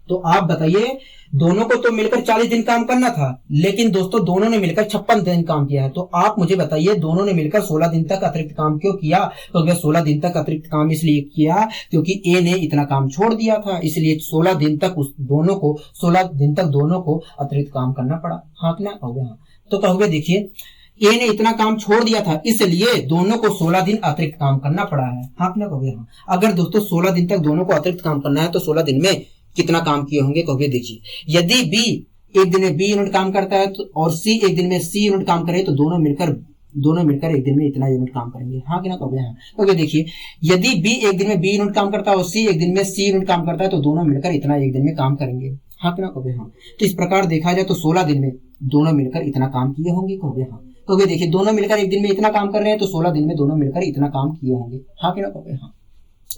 A: तो आप बताइए, दोनों को तो मिलकर 40 दिन काम करना था, लेकिन दोस्तों दोनों ने मिलकर 56 दिन काम किया है। तो आप मुझे बताइए दोनों ने मिलकर 16 दिन तक अतिरिक्त काम क्यों किया? तो क्या 16 दिन तक अतिरिक्त काम इसलिए किया क्योंकि ए ने इतना काम छोड़ दिया था, इसलिए 16 दिन तक दोनों को अतिरिक्त काम करना पड़ा। हाँ कि ना कहोगे? हाँ। तो कहोगे देखिए ए ने इतना काम छोड़ दिया था इसलिए दोनों को 16 दिन अतिरिक्त काम करना पड़ा है। हाँ कि ना कहोगे? हाँ। अगर दोस्तों 16 दिन तक दोनों को अतिरिक्त काम करना है तो 16 दिन में कितना काम किए होंगे? कहोगे देखिए यदि बी एक दिन में बी यूनिट काम करता है तो और सी एक दिन में सी यूनिट काम करे तो दोनों मिलकर एक दिन में इतना यूनिट काम करेंगे। हाँ कि ना कहोगे? हाँ। कहोगे देखिए यदि बी एक दिन में बी यूनिट काम करता है और सी एक दिन में सी यूनिट काम करता है तो दोनों मिलकर इतना एक दिन में काम करेंगे। हाँ कि ना कहोगे? हाँ। तो इस प्रकार देखा जाए तो 16 दिन में दोनों मिलकर इतना काम किए होंगे। कहोगे हाँ। कहोगे देखिए दोनों मिलकर एक दिन में इतना काम कर रहे हैं तो 16 दिन में दोनों मिलकर इतना काम किए होंगे। हाँ कि ना कहोगे? हाँ।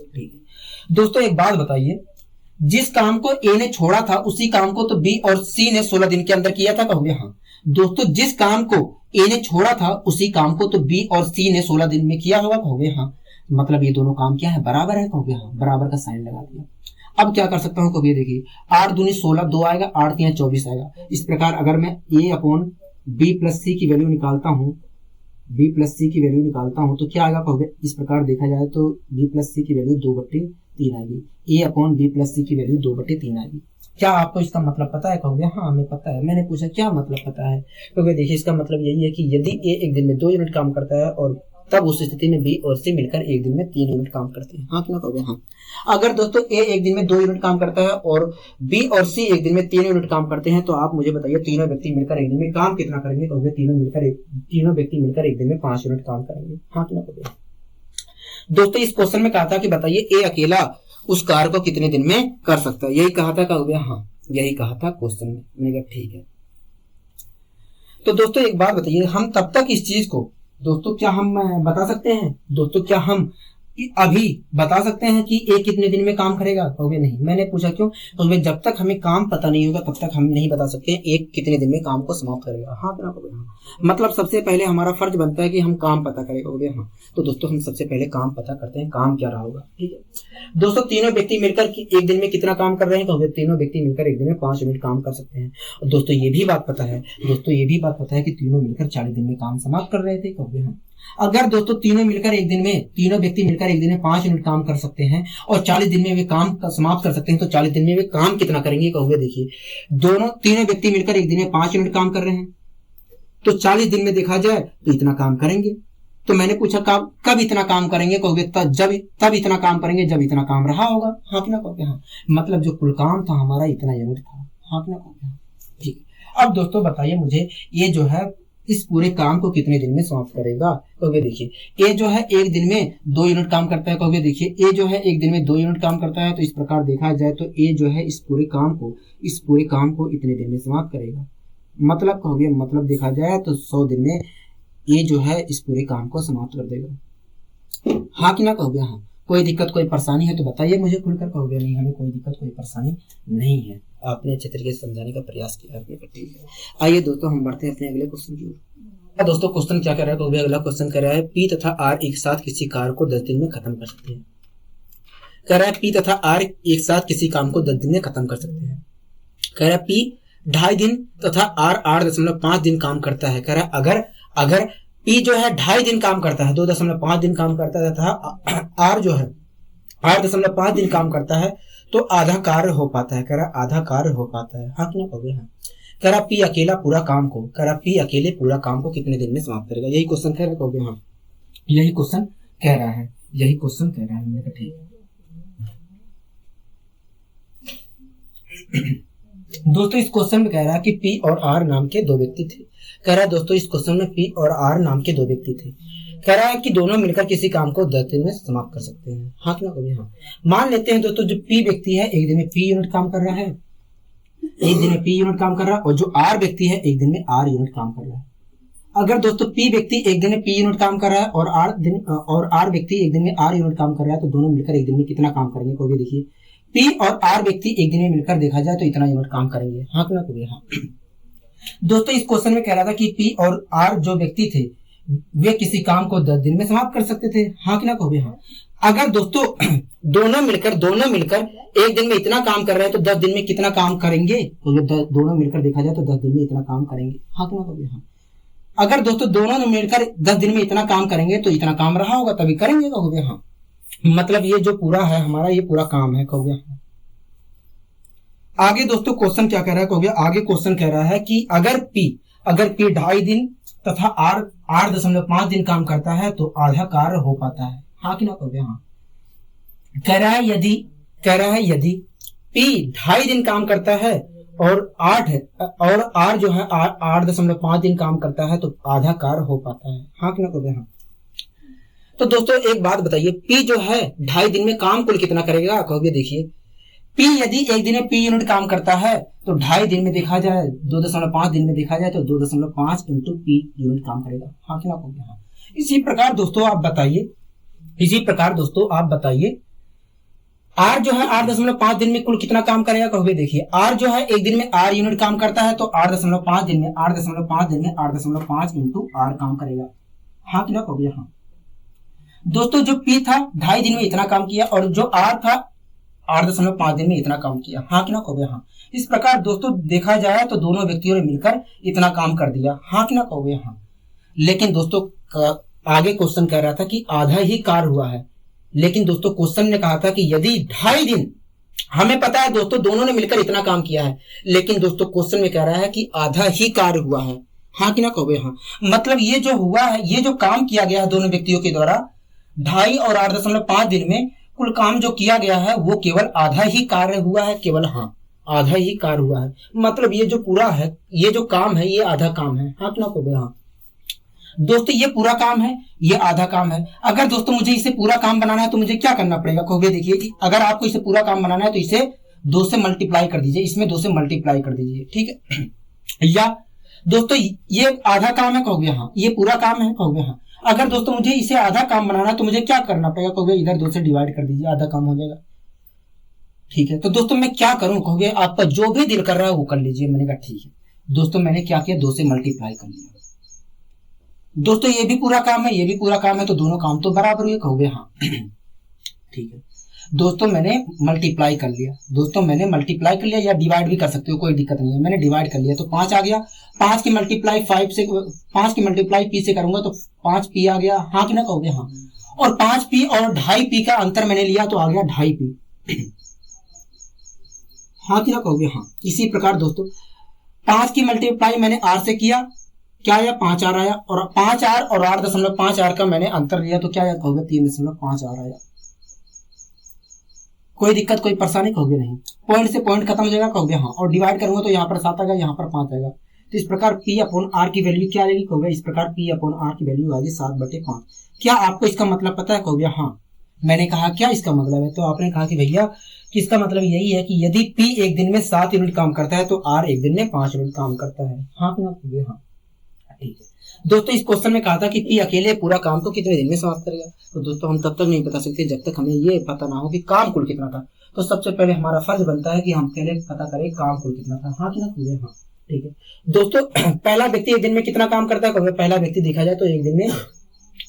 A: ठीक है दोस्तों, एक बात बताइए, जिस काम को ए ने छोड़ा था उसी काम को तो बी और सी ने 16 दिन के अंदर किया था। कहोगे हाँ। दोस्तों जिस काम को ए ने छोड़ा था उसी काम को तो बी और सी ने 16 दिन में किया होगा। कहोगे हाँ। मतलब ये दोनों काम क्या है? बराबर है। कहोगे हाँ। बराबर का साइन लगा दिया। अब क्या कर सकता हूँ, कभी देखिए 8 दूनी 16, 2 आएगा, 8 3 24 आएगा। इस प्रकार अगर मैं a अपॉन b प्लस सी की वैल्यू निकालता हूँ, b प्लस सी की वैल्यू निकालता हूँ तो क्या आएगा कहोगे, इस प्रकार देखा जाए तो b प्लस सी की वैल्यू 2/3 आएगी। a अपॉन b प्लस सी की वैल्यू 2/3 आएगी। क्या आपको इसका मतलब पता है, कहोगे हाँ हमें पता है। मैंने पूछा क्या मतलब पता है, क्योंकि देखिए इसका मतलब यही है कि यदि a एक दिन में 2 यूनिट काम करता है और तब उस स्थिति में b और c मिलकर एक दिन में 3 यूनिट काम करते हैं। हाँ क्यों कहोगे हाँ। अगर दोस्तों a एक दिन में 2 यूनिट काम करता है और b और c एक दिन में 3 यूनिट काम करते हैं, तो आप मुझे बताइए तीनों व्यक्ति मिलकर एक दिन में काम कितना करेंगे, कहोगे तीनों व्यक्ति मिलकर एक दिन में 5 यूनिट काम करेंगे। हाँ क्यों कहोगे। दोस्तों इस क्वेश्चन में कहा था कि बताइए a अकेला उस कार्य को कितने दिन में कर सकता है, यही कहा था, कहोगे हाँ यही कहा था क्वेश्चन में। मैंने कहा ठीक है। तो दोस्तों एक बात बताइए, हम तब तक इस चीज को दोस्तों क्या हम बता सकते हैं, दोस्तों क्या हम अभी बता सकते हैं कि एक कितने दिन में काम करेगा, कहोगे नहीं। मैंने पूछा क्यों, तो जब तक हमें काम पता नहीं होगा तब तक हम नहीं बता सकते एक कितने दिन में काम को समाप्त करेगा। हाँ क्या कहोगे हाँ। मतलब सबसे पहले हमारा फर्ज बनता है कि हम काम पता करें, कहोगे हाँ। तो दोस्तों हम सबसे पहले काम पता करते हैं, काम क्या रहा होगा। ठीक है दोस्तों, तीनों व्यक्ति मिलकर एक दिन में कितना काम कर रहे हैं, कहोगे तीनों व्यक्ति मिलकर एक दिन में 5 यूनिट काम कर सकते हैं। और दोस्तों ये भी बात पता है, कि तीनों मिलकर 40 दिन में काम समाप्त कर रहे थे, कहोगे हाँ। अगर दोस्तों तीनों व्यक्ति मिलकर एक दिन में 5 यूनिट काम कर सकते हैं और 40 दिन में वे काम समाप्त कर सकते हैं, तो 40 दिन में वे काम कितना करेंगे, कहोगे देखिए तीनों व्यक्ति मिलकर एक दिन में 5 यूनिट काम कर रहे हैं, तो 40 दिन में देखा जाए तो इतना काम करेंगे। तो मैंने पूछा कब इतना काम करेंगे, कहोगे तब इतना काम करेंगे जब इतना काम रहा होगा। हाँ कि ना कहोगे हाँ। मतलब जो कुल काम था हमारा इतना यूनिट था। हाँ कि ना कहोगे हाँ। ठीक है। अब दोस्तों बताइए मुझे, ये जो है इस पूरे काम को कितने दिन में समाप्त करेगा, कहोगे देखिए ए जो है एक दिन में 2 यूनिट काम करता है, कहोगे देखिए ए जो है एक दिन में 2 यूनिट काम करता है, तो इस प्रकार देखा जाए तो ए जो है इस पूरे काम को इतने दिन में समाप्त करेगा। मतलब कहोगे, मतलब देखा जाए तो 100 दिन में ए जो है इस पूरे काम को समाप्त कर देगा। हाँ कि ना कहोगे हाँ। कोई दिक्कत कोई परेशानी है तो बताइए मुझे खुलकर, कहोगे नहीं हमें कोई दिक्कत कोई परेशानी नहीं है, आपने अच्छे तरीके से समझाने का प्रयास किया आपने। ठीक है, आइए दोस्तों हम बढ़ते हैं अपने अगले क्वेश्चन की ओर। दोस्तों क्वेश्चन क्या कर रहा है, तो अगला क्वेश्चन कर रहा है पी तथा आर एक साथ किसी कार्य को 10 दिन में खत्म कर सकते हैं। कह रहा है पी तथा आर एक साथ किसी काम को 10 दिन में खत्म कर सकते हैं। कह रहा है पी 2.5 दिन तथा आर 8.5 दिन काम करता है। कह रहा है अगर पी जो है 2.5 दिन काम करता है, 2.5 दिन काम करता है तथा आर जो है 8.5 दिन काम करता है, तो आधा कार्य हो पाता है। कह रहा आधा कार्य हो पाता है। हाँ क्यों कहोगे हाँ। कह रहा पी अकेले पूरा काम को कितने दिन में समाप्त करेगा, यही क्वेश्चन कह रहे कहोगे हाँ। यही क्वेश्चन कह रहा है। मैंने कहा ठीक है। दोस्तों इस क्वेश्चन में कह रहा है कि पी और आर नाम के 2 व्यक्ति थे। कह रहा है दोस्तों इस क्वेश्चन में पी और आर नाम के 2 व्यक्ति थे। कह रहा है कि दोनों मिलकर किसी काम को 10 दिन में समाप्त कर सकते हैं। हाँ कि ना कहोगे हाँ। मान लेते हैं दोस्तों जो पी व्यक्ति है एक दिन में पी यूनिट काम कर रहा है, और जो आर व्यक्ति है एक दिन में आर यूनिट काम कर रहा है। अगर दोस्तों पी व्यक्ति एक दिन में पी यूनिट काम कर रहा है और आर व्यक्ति एक दिन में आर यूनिट काम कर रहा है, तो दोनों मिलकर एक दिन में कितना काम करेंगे, कहोगे देखिए पी और आर व्यक्ति एक दिन में मिलकर देखा जाए तो इतना यूनिट काम करेंगे। हाँ कि ना कहोगे हाँ। दोस्तों इस क्वेश्चन में कह रहा था कि पी और आर जो व्यक्ति थे वे किसी काम को 10 दिन में समाप्त कर सकते थे। हाँ कि ना कहोगे हाँ। अगर दोस्तों दोनों मिलकर एक दिन में इतना काम कर रहे हैं, तो 10 दिन में कितना काम करेंगे, तो दोनों मिलकर देखा जाए तो 10 दिन में इतना काम करेंगे। हाँ कि ना कहोगे हाँ। अगर दोस्तों दोनों मिलकर 10 दिन में इतना काम करेंगे तो इतना काम रहा होगा तभी करेंगे, कहोगे हाँ। मतलब ये जो पूरा है हमारा ये पूरा काम है, कहोगे हाँ। आगे दोस्तों क्वेश्चन क्या कह रहा है, कहोगे आगे क्वेश्चन कह रहा है कि अगर पी 2.5 दिन तथा आर 8.5 दिन काम करता है तो आधा कार्य हो पाता है। हाँ कि ना कहोगे हाँ। कह रहा है यदि पी 2.5 दिन काम करता है और आर जो है 8.5 दिन काम करता है, तो आधा कार्य हो पाता है। हाँ कि ना कहोगे हाँ। तो दोस्तों एक बात बताइए, पी जो है 2.5 दिन में काम कुल कितना करेगा, कहोगे देखिए पी यदि एक दिन में पी यूनिट काम करता है तो 2.5 दिन में देखा जाए 2.5 दिन में देखा जाए तो 2.5 इंटू पी यूनिट काम करेगा। हाँ कि ना कहोगे हाँ। इसी प्रकार दोस्तों आप बताइए आर जो है 8.5 दिन में कुल कितना काम करेगा, कहोगे देखिए आर जो है एक दिन में आर यूनिट काम करता है, तो 8.5 दिन में 8.5 इंटू आर काम करेगा। हाँ कि ना कहोगे हाँ। दोस्तों जो पी था 2.5 दिन में इतना काम किया और जो आर था 8.5 दिन में इतना काम किया, हाँ कि ना कहोगे हाँ। इस प्रकार दोस्तों देखा जाए तो दोनों व्यक्तियों ने मिलकर इतना काम कर दिया, हाँ कि ना कहोगे हाँ। लेकिन दोस्तों आगे क्वेश्चन कह रहा था कि आधा ही कार्य हुआ है, लेकिन दोस्तों क्वेश्चन ने कहा था कि यदि 2.5 दिन, हमें पता है दोस्तों दोनों ने मिलकर इतना काम किया है, लेकिन दोस्तों क्वेश्चन में कह रहा है कि आधा ही कार्य हुआ है, हाँ कि ना कहोगे हाँ। मतलब ये जो हुआ है, ये जो काम किया गया है दोनों व्यक्तियों के द्वारा 2.5 और 8.5 दिन में, कुल काम जो किया गया है वो केवल आधा ही कार्य हुआ है, केवल हाँ आधा ही कार्य हुआ है। मतलब ये जो पूरा है, ये जो काम है ये आधा काम है, हाँ कि ना कहोगे हाँ। दोस्तों ये पूरा काम है, ये आधा काम है। अगर दोस्तों मुझे इसे पूरा काम बनाना है तो मुझे क्या करना पड़ेगा कहोगे, देखिए कि अगर आपको इसे पूरा काम बनाना है तो इसे 2 से मल्टीप्लाई कर दीजिए, इसमें 2 से मल्टीप्लाई कर दीजिए, ठीक है। या दोस्तों ये आधा काम है कहोगे हाँ, ये पूरा काम है कहोगे हाँ। अगर दोस्तों मुझे इसे आधा काम बनाना है तो मुझे क्या करना पड़ेगा कहोगे, इधर 2 से डिवाइड कर दीजिए, आधा काम हो जाएगा, ठीक है। तो दोस्तों मैं क्या करूं कहोगे, आपका जो भी दिल कर रहा है वो कर लीजिए। मैंने कहा ठीक है दोस्तों, मैंने क्या किया, 2 से मल्टीप्लाई कर लिया। दोस्तों ये भी पूरा काम है, ये भी पूरा काम है, तो दोनों काम तो बराबर हुए कहोगे हाँ। ठीक है दोस्तों, मैंने मल्टीप्लाई कर लिया, दोस्तों मैंने मल्टीप्लाई कर लिया, या डिवाइड भी कर सकते हो, कोई दिक्कत नहीं है। मैंने डिवाइड कर लिया तो 5 आ गया, 5 की मल्टीप्लाई 5 से, 5 की मल्टीप्लाई पी से करूंगा तो 5p आ गया, हाँ कि ना कहोगे हाँ। और 5p और 2.5p का अंतर मैंने लिया तो आ गया 2.5p, हाँ कि ना कहोगे हाँ। इसी प्रकार दोस्तों 5 की मल्टीप्लाई मैंने r से किया, क्या आया 5r आया, और 5r और 8.5r का मैंने अंतर लिया तो क्या आया कहोगे 3.5r आया। कोई दिक्कत कोई परेशानी कहोगे नहीं, पॉइंट से पॉइंट खत्म हो जाएगा कहोगे हाँ। और डिवाइड करूंगा तो यहाँ पर 7 आएगा, यहाँ पर 5 आएगा। तो इस प्रकार p/r की वैल्यू क्या आएगी कहोगे, इस प्रकार p/r की वैल्यू आएगी 7/5। क्या आपको इसका मतलब पता है कहोगे हाँ। मैंने कहा क्या इसका मतलब है, तो आपने कहा कि भैया कि इसका मतलब यही है कि यदि p एक दिन में 7 यूनिट काम करता है तो r एक दिन में 5 यूनिट काम करता है, हाँ कि ना हाँ। ठीक है दोस्तों, इस क्वेश्चन में कहा था कि p अकेले पूरा काम को कितने दिन में समाप्त करेगा। तो दोस्तों हम तब तक नहीं बता सकते जब तक हमें ये पता ना हो कि काम कुल कितना था। तो सबसे पहले हमारा फर्ज बनता है कि हम पहले पता करें काम कुल कितना था, हाँ कि ना हाँ। ठीक है दोस्तों, पहला व्यक्ति एक दिन में कितना काम करता है कहोगे, पहला व्यक्ति देखा जाए तो एक दिन में,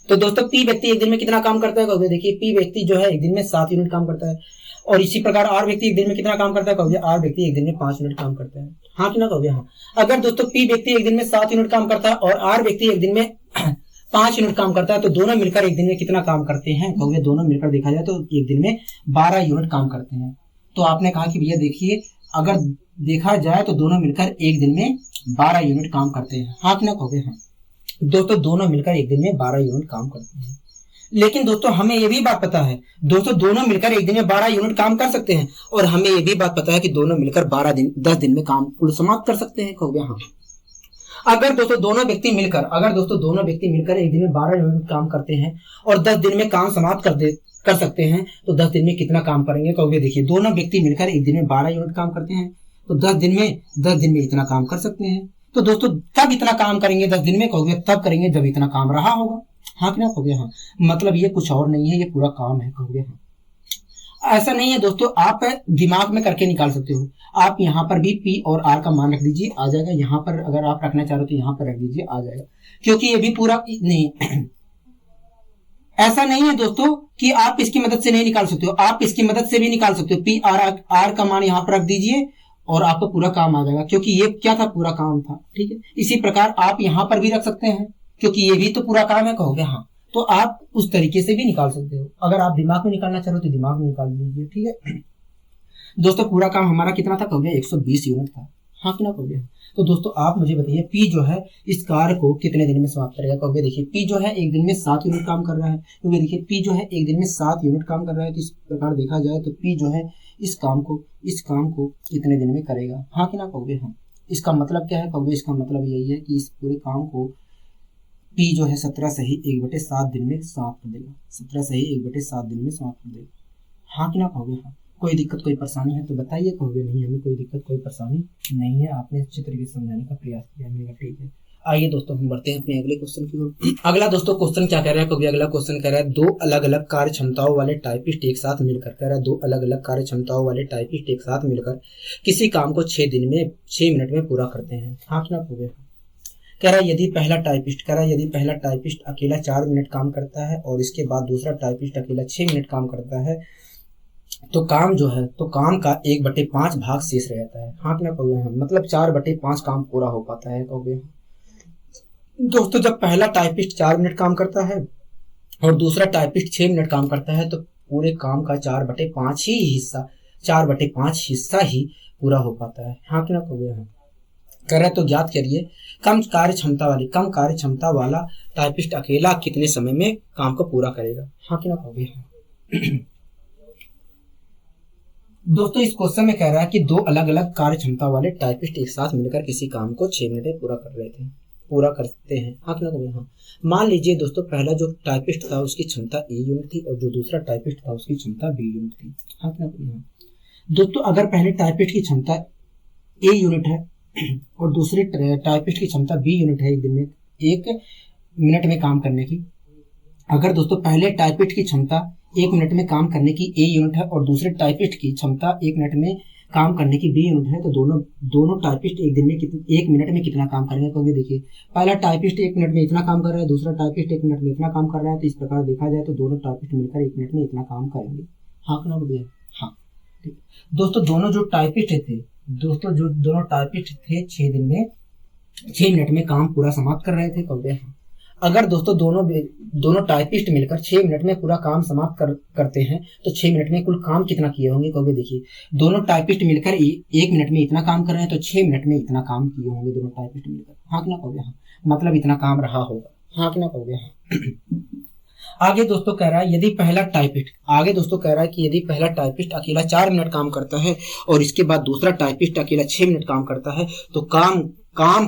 A: तो दोस्तों p व्यक्ति एक दिन में कितना काम करता है कहोगे, देखिए p व्यक्ति जो है एक दिन में 7 यूनिट काम करता है। और इसी प्रकार r व्यक्ति एक दिन में कितना काम करता है कहोगे, r व्यक्ति एक दिन में 5 यूनिट काम करता है, हाँ कि ना कहोगे हाँ। अगर दोस्तों p व्यक्ति एक दिन में 7 यूनिट काम करता है और r व्यक्ति एक दिन में 5 यूनिट काम करता है, तो दोनों मिलकर एक दिन में कितना काम करते हैं कहोगे, दोनों मिलकर देखा जाए तो एक दिन में 12 यूनिट काम करते हैं। तो आपने कहा कि भैया देखिए अगर देखा जाए तो दोनों मिलकर एक दिन में 12 यूनिट काम करते हैं, हाँ कि ना कहोगे हाँ। दोस्तों दोनों मिलकर एक दिन में 12 यूनिट काम करते हैं। लेकिन दोस्तों हमें ये भी बात पता है दोस्तों, दोनों मिलकर एक दिन में 12 यूनिट काम कर सकते हैं, और हमें ये भी बात पता है कि दोनों मिलकर 10 दिन में काम कुल समाप्त कर सकते हैं कहोगे हाँ। अगर दोस्तों दोनों व्यक्ति मिलकर एक दिन में 12 यूनिट काम करते हैं और 10 दिन में काम समाप्त कर सकते हैं, तो 10 दिन में कितना काम करेंगे कहोगे, देखिए दोनों व्यक्ति मिलकर एक दिन में 12 यूनिट काम करते हैं, तो 10 दिन में इतना काम कर सकते हैं। तो दोस्तों कब इतना काम करेंगे 10 दिन में कहोगे, तब करेंगे जब इतना काम रहा होगा, हाँ कि ना कहोगे हाँ। मतलब ये कुछ और नहीं है, ये पूरा काम है कहोगे हाँ। ऐसा नहीं है दोस्तों, आप दिमाग में करके निकाल सकते हो। आप यहाँ पर भी p और r का मान रख दीजिए, आ जाएगा। यहाँ पर अगर आप रखना चाह रहे हो तो यहाँ पर रख दीजिए, आ जाएगा। क्योंकि ये भी पूरा नहीं ऐसा नहीं है दोस्तों कि आप इसकी मदद से नहीं निकाल सकते हो, आप इसकी मदद से भी निकाल सकते हो। p r का मान यहाँ पर रख दीजिए और आपको पूरा काम आ जाएगा, क्योंकि ये क्या था, पूरा काम था। ठीक है, इसी प्रकार आप यहाँ पर भी रख सकते हैं, क्योंकि ये भी तो पूरा काम है कहोगे हाँ। तो आप उस तरीके से भी निकाल सकते हो। अगर आप दिमाग में निकालना चाह रहे हो तो दिमाग में निकाल लीजिए। ठीक है दोस्तों, पूरा काम हमारा कितना था कहोगे, 120 यूनिट था, हाँ कि ना कहोगे। तो दोस्तों आप मुझे बताइए p जो है इस कार्य को कितने दिन में समाप्त करेगा कहोगे। देखिए p जो है एक दिन में 7 यूनिट काम कर रहा है, क्योंकि देखिए p जो है एक दिन में 7 यूनिट काम कर रहा है। तो इस प्रकार देखा जाए तो p जो है इस काम को कितने दिन में करेगा, हाँ कि ना कहोगे हाँ। इसका मतलब क्या है कहोगे, इसका मतलब यही है कि इस पूरे काम को p जो है 17 सही 1/7 दिन में समाप्त कर देगा, 17 सही 1/7 दिन में समाप्त कर देगा, हाँ कि ना कहोगे हाँ। कोई दिक्कत कोई परेशानी है तो बताइए कहोगे, नहीं हमें कोई दिक्कत कोई परेशानी नहीं है, आपने अच्छे तरीके से समझाने का प्रयास किया, मेरा ठीक है। आइए दोस्तों हम बढ़ते हैं अपने अगले क्वेश्चन की ओर। अगला दोस्तों क्वेश्चन क्या कह रहा है कहोगे, अगला क्वेश्चन कह रहा है 2 अलग अलग कार्य क्षमताओं वाले टाइपिस्ट एक साथ मिलकर, कह रहा है 2 अलग अलग कार्य क्षमताओं वाले टाइपिस्ट एक साथ मिलकर किसी काम को 6 मिनट में पूरा करते हैं, हाँ कि ना कहोगे। कह रहा है यदि पहला टाइपिस्ट अकेला 4 मिनट काम करता है और इसके बाद दूसरा टाइपिस्ट अकेला 6 मिनट काम करता है, तो काम जो है तो काम का 1/5 भाग शेष रहता है। हाँ कि ना कहोगे हाँ, मतलब 4/5 काम पूरा हो पाता है कहोगे। दोस्तों जब पहला टाइपिस्ट 4 मिनट काम करता है और दूसरा टाइपिस्ट 6 मिनट काम करता है तो पूरे काम का 4/5 हिस्सा ही पूरा हो पाता है। हाँ कि ना कहोगे हाँ। कर रहे तो ज्ञात करिए कम कार्य क्षमता वाला टाइपिस्ट अकेला कितने समय में काम को पूरा करेगा। हाँ कि ना कहोगे हाँ। दोस्तों इस क्वेश्चन में कह रहा है कि दो अलग अलग कार्य क्षमता वाले टाइपिस्ट एक साथ मिलकर किसी काम को 6 मिनट में पूरा करते हैं। हाँ कि ना कहोगे हाँ। मान लीजिए दोस्तों पहला जो टाइपिस्ट था उसकी क्षमता ए यूनिट थी और जो दूसरा टाइपिस्ट था उसकी क्षमता बी यूनिट थी। हाँ कि ना कहोगे हाँ। दोस्तों अगर पहले टाइपिस्ट की क्षमता ए यूनिट है और दूसरे टाइपिस्ट की क्षमता बी यूनिट है एक मिनट में काम करने की। अगर दोस्तों पहले टाइपिस्ट की क्षमता 1 मिनट में काम करने की ए यूनिट है और दूसरे टाइपिस्ट की क्षमता 1 मिनट में काम करने की बी यूनिट है तो दोनों टाइपिस्ट एक मिनट में कितना काम करेंगे। तो देखिए पहला टाइपिस्ट 1 मिनट में इतना काम कर रहा है, दूसरा टाइपिस्ट 1 मिनट में इतना काम कर रहा है, तो इस प्रकार देखा जाए तो दोनों टाइपिस्ट मिलकर 1 मिनट में इतना काम करेंगे। हाँ कि ना भैया हाँ। ठीक दोस्तों दोनों टाइपिस्ट थे 6 मिनट में काम पूरा समाप्त कर रहे थे कहोगे। अगर दोस्तों दोनों टाइपिस्ट मिलकर 6 मिनट में पूरा काम समाप्त करते हैं तो 6 मिनट में कुल काम कितना किए होंगे कहोगे। देखिए दोनों टाइपिस्ट मिलकर 1 मिनट में इतना काम कर रहे हैं तो 6 मिनट में इतना काम किए होंगे दोनों टाइपिस्ट मिलकर। हाँ कि ना कहोगे हाँ। मतलब इतना काम रहा होगा। हाँ कि ना कहोगे हाँ। आगे दोस्तों कह रहा है कि यदि पहला टाइपिस्ट अकेला 4 मिनट काम करता है और इसके बाद दूसरा टाइपिस्ट अकेला 6 मिनट काम करता है तो काम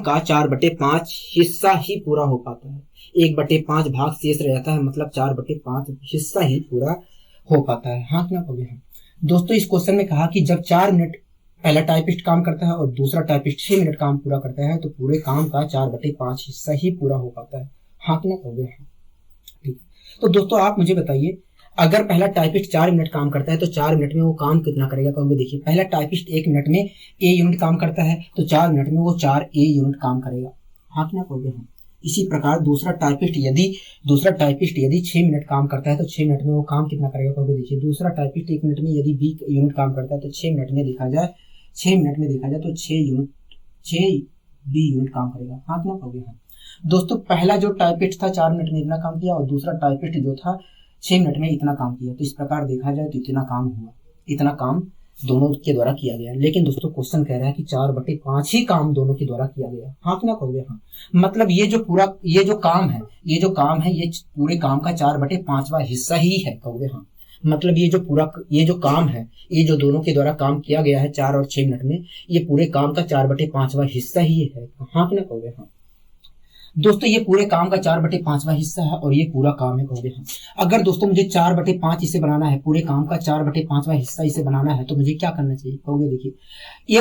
A: का 4/5 हिस्सा ही पूरा हो पाता है। 1/5 भाग शेष रहता है, मतलब 4/5 हिस्सा ही पूरा हो पाता है। हाँ क्या कहोगे हाँ। दोस्तों इस क्वेश्चन में कहा कि जब 4 मिनट पहला टाइपिस्ट काम करता है और दूसरा टाइपिस्ट 6 मिनट काम पूरा करता है तो पूरे काम का 4/5 हिस्सा ही पूरा हो पाता है। हाँ क्या कहोगे हाँ। ठीक तो दोस्तों आप मुझे बताइए अगर पहला टाइपिस्ट 4 मिनट काम करता है तो 4 मिनट में वो काम कितना करेगा कहोगे। देखिए पहला टाइपिस्ट 1 मिनट में ए यूनिट काम करता है तो 4 मिनट में वो 4 ए यूनिट काम करेगा। हाँ क्या कहोगे हाँ। इसी प्रकार दूसरा टाइपिस्ट यदि 6 मिनट काम करता है तो 6 मिनट में वो काम कितना करेगा कहोगे। देखिए दूसरा टाइपिस्ट 1 मिनट में यदि बी यूनिट काम करता है तो 6 मिनट में देखा जाए तो 6 बी यूनिट काम करेगा। हाँ क्या कहोगे हाँ। दोस्तों पहला जो टाइपिस्ट था 4 मिनट में इतना काम किया और दूसरा टाइपिस्ट जो था 6 मिनट में इतना काम किया, तो इस प्रकार देखा जाए तो इतना काम दोनों के द्वारा किया गया। लेकिन दोस्तों क्वेश्चन कह रहा है कि 4/5 ही काम दोनों के द्वारा किया गया। हाँ कि ना कहोगे हाँ। मतलब ये जो काम है ये पूरे काम का 4/5वां हिस्सा ही है कहोगे हाँ। मतलब ये जो काम है ये जो दोनों के द्वारा काम किया गया है 4 और 6 मिनट में, ये पूरे काम का 4/5वां हिस्सा ही है। हाँ कि ना कहोगे हाँ। दोस्तों ये पूरे काम का 4/5वां हिस्सा है और ये पूरा काम है कहोगे हाँ। अगर दोस्तों मुझे 4/5 इसे बनाना है, पूरे काम का 4/5वां हिस्सा इसे बनाना है तो मुझे क्या करना चाहिए कहोगे। देखिए ये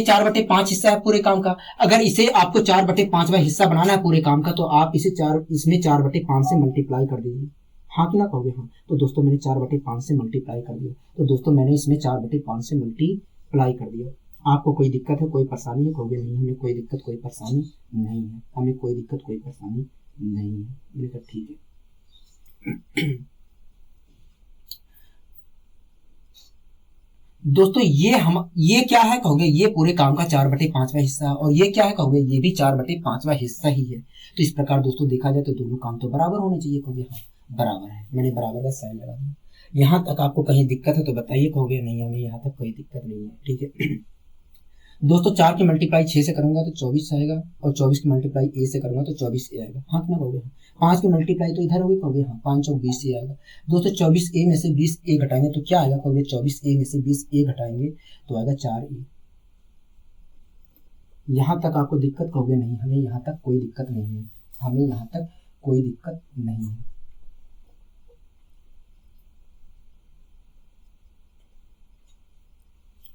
A: 4/5 हिस्सा है पूरे काम का। अगर इसे आपको 4/5वां हिस्सा बनाना है पूरे काम का तो आप इसमें 4/5 से मल्टीप्लाई कर दीजिए। हाँ कि ना कहोगे हाँ। तो दोस्तों मैंने 4/5 से मल्टीप्लाई कर दिया, तो दोस्तों मैंने इसमें 4/5 से मल्टीप्लाई कर दिया। आपको कोई दिक्कत है, कोई परेशानी है कहोगे। नहीं हमें कोई दिक्कत कोई परेशानी नहीं है, हमें कोई दिक्कत कोई परेशानी नहीं है। मैंने कहा ठीक है। दोस्तों ये क्या है कहोगे, ये पूरे काम का 4/5वां हिस्सा है और ये क्या है कहोगे, ये भी 4/5वां हिस्सा ही है। तो इस प्रकार दोस्तों देखा जाए तो दोनों काम तो बराबर होने चाहिए कहोगे हाँ। बराबर है, मैंने बराबर का साइन लगा दिया। यहाँ तक आपको कहीं दिक्कत है तो बताइए कहोगे। नहीं हमें यहाँ तक कोई दिक्कत नहीं है। ठीक है दोस्तों 4 की मल्टीप्लाई 6 से करूंगा तो 24 आएगा और 24 की मल्टीप्लाई ए से करूंगा तो 24 ए आएगा। हाँ कितना कहोगे हाँ। 5 की मल्टीप्लाई तो इधर होगी कहोगे हाँ, 5 और 20 ए आएगा। दोस्तों 24 ए में से 20 ए घटाएंगे तो क्या आएगा कहोगे। 24 ए में से 20 ए घटाएंगे तो आएगा 4 ए। यहाँ तक आपको दिक्कत कहोगे। नहीं हमें यहाँ तक कोई दिक्कत नहीं है, हमें यहाँ तक कोई दिक्कत नहीं है।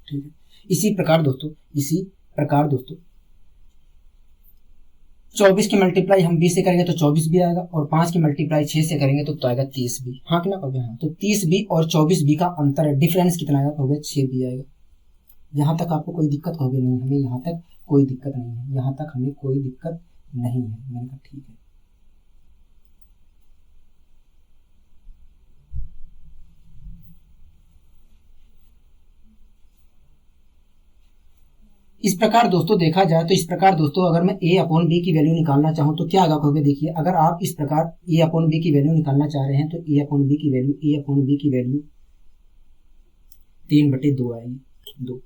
A: ठीक है इसी प्रकार दोस्तों 24 की मल्टीप्लाई हम 20 से करेंगे तो 24 भी आएगा और 5 की मल्टीप्लाई 6 से करेंगे तो आएगा 30 भी। हाँ कि ना कहोगे हाँ। तो 30 भी और 24 भी का अंतर है, डिफरेंस कितना आएगा कहोगे 6 भी आएगा। यहाँ तक आपको कोई दिक्कत कहोगे। नहीं हमें यहाँ तक कोई दिक्कत नहीं है, यहाँ तक हमें कोई दिक्कत नहीं है। मैंने कहा ठीक है। इस प्रकार दोस्तों देखा जाए तो इस प्रकार दोस्तों अगर मैं a अपॉन बी की वैल्यू निकालना चाहूँ तो क्या आगा कहोगे। देखिए अगर आप इस प्रकार a अपॉन बी की वैल्यू निकालना चाह रहे हैं तो a अपॉन बी की वैल्यू 3/2 आएगी 2।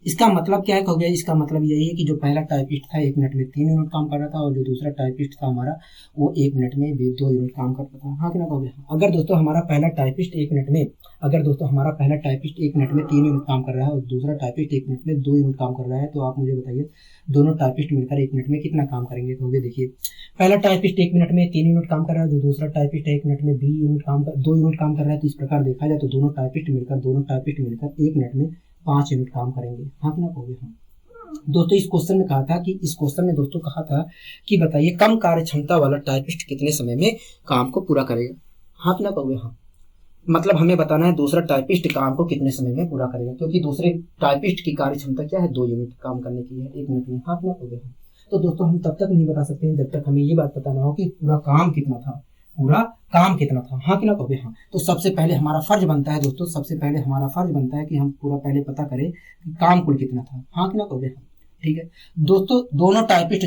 A: इसका मतलब क्या है कहोगे। इसका मतलब यही है कि जो पहला टाइपिस्ट था 1 मिनट में 3 यूनिट काम कर रहा था और जो दूसरा टाइपिस्ट था हमारा वो 1 मिनट में 2 यूनिट काम करता था। हाँ कि ना कहोगे। अगर दोस्तों हमारा पहला टाइपिस्ट 1 मिनट में 3 यूनिट काम कर रहा है और दूसरा टाइपिस्ट 1 मिनट में 2 यूनिट काम कर रहा है तो आप मुझे बताइए दोनों टाइपिस्ट मिलकर 1 मिनट में कितना काम करेंगे। कहोगे देखिए पहला टाइपिस्ट 1 मिनट में 3 यूनिट काम कर रहा है, जो दूसरा टाइपिस्ट 1 मिनट में 2 यूनिट काम कर रहा है। तो इस प्रकार देखा जाए तो दोनों टाइपिस्ट मिलकर 1 मिनट में 5 यूनिट काम करेंगे। हाँ कि ना कहोगे। हाँ दोस्तों इस क्वेश्चन में दोस्तों कहा था कि बताइए कम कार्य क्षमता वाला टाइपिस्ट कितने समय में काम को पूरा करेगा। हाँ कि ना कहोगे। हाँ मतलब हमें बताना है दूसरा टाइपिस्ट काम को कितने समय में पूरा करेगा, क्योंकि दूसरे टाइपिस्ट की कार्य क्षमता क्या है 2 यूनिट काम करने की है 1 मिनट में। हाँ कि ना कहोगे। तो दोस्तों हम तब तक नहीं बता सकते हैं जब तक हमें ये बात पता ना हो कि पूरा काम कितना था। हाँ कि ना कहोगे। हाँ तो सबसे पहले हमारा फर्ज बनता है कि हम पूरा पहले पता करें कि काम कुल कितना था। हाँ कि ना कहोगे। हाँ ठीक है दोस्तों दोनों टाइपिस्ट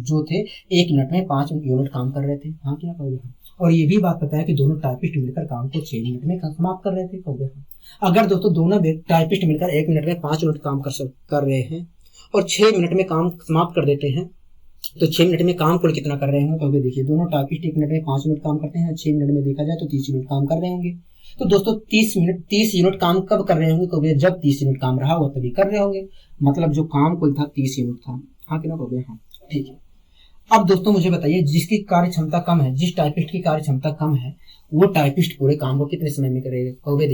A: जो थे 1 मिनट में 5 यूनिट काम कर रहे थे। हाँ कि ना कहोगे। हाँ और ये भी बात पता है कि दोनों टाइपिस्ट मिलकर काम को 6 मिनट में समाप्त कर रहे थे। कहोगे। हाँ अगर दोस्तों दोनों टाइपिस्ट मिलकर 1 मिनट में 5 यूनिट काम कर रहे हैं और 6 मिनट में काम समाप्त कर देते हैं तो 6 मिनट में काम कुल कितना कर रहे हैं। तो देखिए दोनों टाइपिस्ट 1 मिनट में 5 यूनिट काम करते हैं, 6 मिनट में देखा जाए तो 30 यूनिट काम कर रहे होंगे। तो दोस्तों 30 यूनिट काम कब कर रहे होंगे। तो जब 30 यूनिट काम रहा हो तभी कर रहे होंगे, मतलब जो काम कुल था 30 यूनिट था। हाँ कि ना कहोगे। हाँ ठीक है। अब दोस्तों मुझे बताइए जिसकी कार्य क्षमता कम है, जिस टाइपिस्ट की कार्य क्षमता कम है वो टाइपिस्ट पूरे काम को कितने समय में करेगा। कहोगे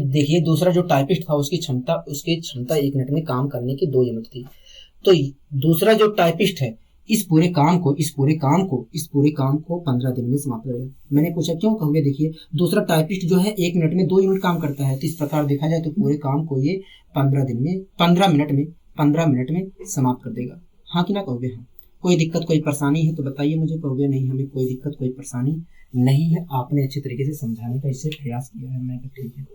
A: देखिए दूसरा जो टाइपिस्ट था उसकी क्षमता 1 मिनट में काम करने की 2 यूनिट थी। तो दूसरा जो टाइपिस्ट है इस पूरे काम को 15 दिन में समाप्त करेगा। मैंने पूछा क्यों। कहोगे देखिए दूसरा टाइपिस्ट जो है 1 मिनट में 2 यूनिट काम करता है, तो इस प्रकार देखा जाए तो पूरे काम को ये 15 मिनट में समाप्त कर देगा। हाँ कि ना कहोगे। हाँ कोई दिक्कत कोई परेशानी है तो बताइए मुझे। कहोगे नहीं हमें कोई दिक्कत कोई परेशानी नहीं है, आपने अच्छे तरीके से समझाने का इससे प्रयास किया है। मैं ठीक है।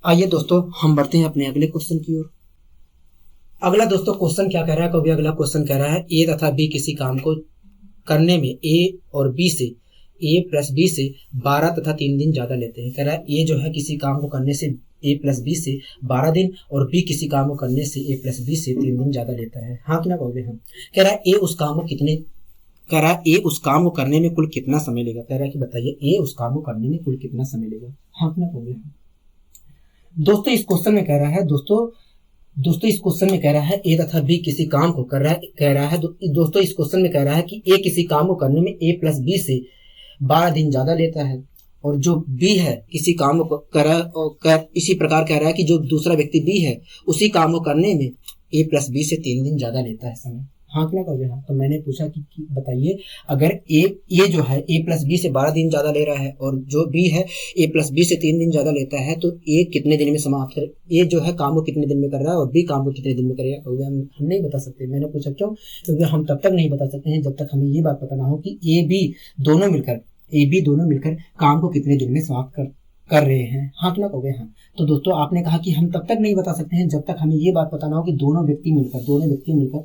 A: आइए दोस्तों हम बढ़ते हैं अपने अगले क्वेश्चन की ओर। अगला दोस्तों क्वेश्चन क्या कह रहा है। कहोगे अगला क्वेश्चन कह रहा है ए तथा बी किसी काम को करने में ए प्लस बी से 12 तथा 3 दिन ज्यादा लेते हैं। कह रहा है ए जो है किसी काम को करने से ए प्लस बी से 12 दिन और बी किसी काम को करने से ए प्लस बी से 3 दिन ज्यादा लेता है। हाँ कि ना कहोगे। हम कह रहा है ए उस काम को करने में कुल कितना समय लेगा। कह रहा है कि बताइए ए उस काम को करने में कुल कितना समय लेगा। हाँ कि ना कहोगे। दोस्तों इस क्वेश्चन में कह रहा है ए तथा बी किसी काम को दोस्तों इस क्वेश्चन में कह रहा है कि ए किसी काम को करने में ए प्लस बी से 12 दिन ज्यादा लेता है और जो बी है किसी काम को इसी प्रकार कह रहा है कि जो दूसरा व्यक्ति बी है उसी काम को करने में ए प्लस बी से 3 दिन ज्यादा लेता है समय। हाँ क्या कहोगे। हाँ तो मैंने पूछा कि बताइए अगर ए जो है ए प्लस बी से 12 दिन ज्यादा ले रहा है और जो बी है ए प्लस बी से 3 दिन ज्यादा लेता है तो ए कितने दिन में समाप्त करे। ए जो है काम को कितने दिन में कर रहा है और बी काम को कितने दिन में करेगा। कहोगे हम नहीं बता सकते। मैंने पूछा क्यों, क्योंकि हम तब तक नहीं बता सकते हैं जब तक हमें ये बात पता ना हो कि ए बी दोनों मिलकर काम को कितने दिन में समाप्त कर रहे हैं। हाँ कि ना कहोगे। हाँ तो दोस्तों आपने कहा कि हम तब तक नहीं बता सकते हैं जब तक हमें ये बात पता ना हो कि दोनों व्यक्ति मिलकर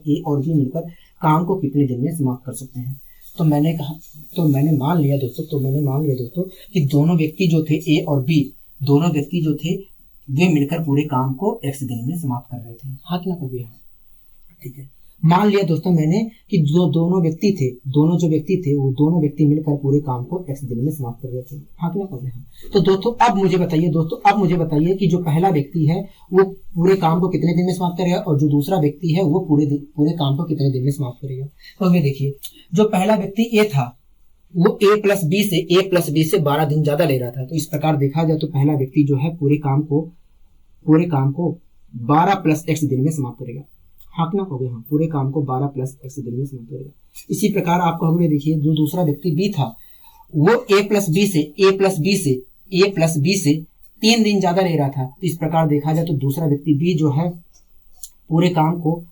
A: ए और बी मिलकर काम को कितने दिन में समाप्त कर सकते हैं। तो मैंने मान लिया दोस्तों कि दोनों व्यक्ति जो थे ए और बी वे मिलकर पूरे काम को x दिन में समाप्त कर रहे थे। हाँ कि ना कहोगे। हाँ ठीक है। मान लिया दोस्तों मैंने कि जो दोनों व्यक्ति मिलकर पूरे काम को x दिन में समाप्त कर रहे थे। हाँ कि ना कहोगे। हाँ तो दोस्तों अब मुझे बताइए कि जो पहला व्यक्ति है वो पूरे काम को कितने दिन में समाप्त करेगा और जो दूसरा व्यक्ति है वो पूरे काम को कितने दिन में समाप्त करेगा। तो देखिए जो पहला व्यक्ति ए था वो ए प्लस बी से 12 दिन ज्यादा ले रहा था। तो इस प्रकार देखा जाए तो पहला व्यक्ति जो है पूरे काम को 12 प्लस x दिन में समाप्त करेगा। हाँ कि ना कहोगे। हाँ पूरे काम को 12 प्लस x दिन में समाप्त करेगा। इसी प्रकार आप कहोगे देखिए जो दूसरा व्यक्ति बी था वो ए प्लस बी से 3 दिन ज्यादा ले रहा था। तो इस प्रकार देखा जाए तो दूसरा व्यक्ति बी जो है पूरे काम को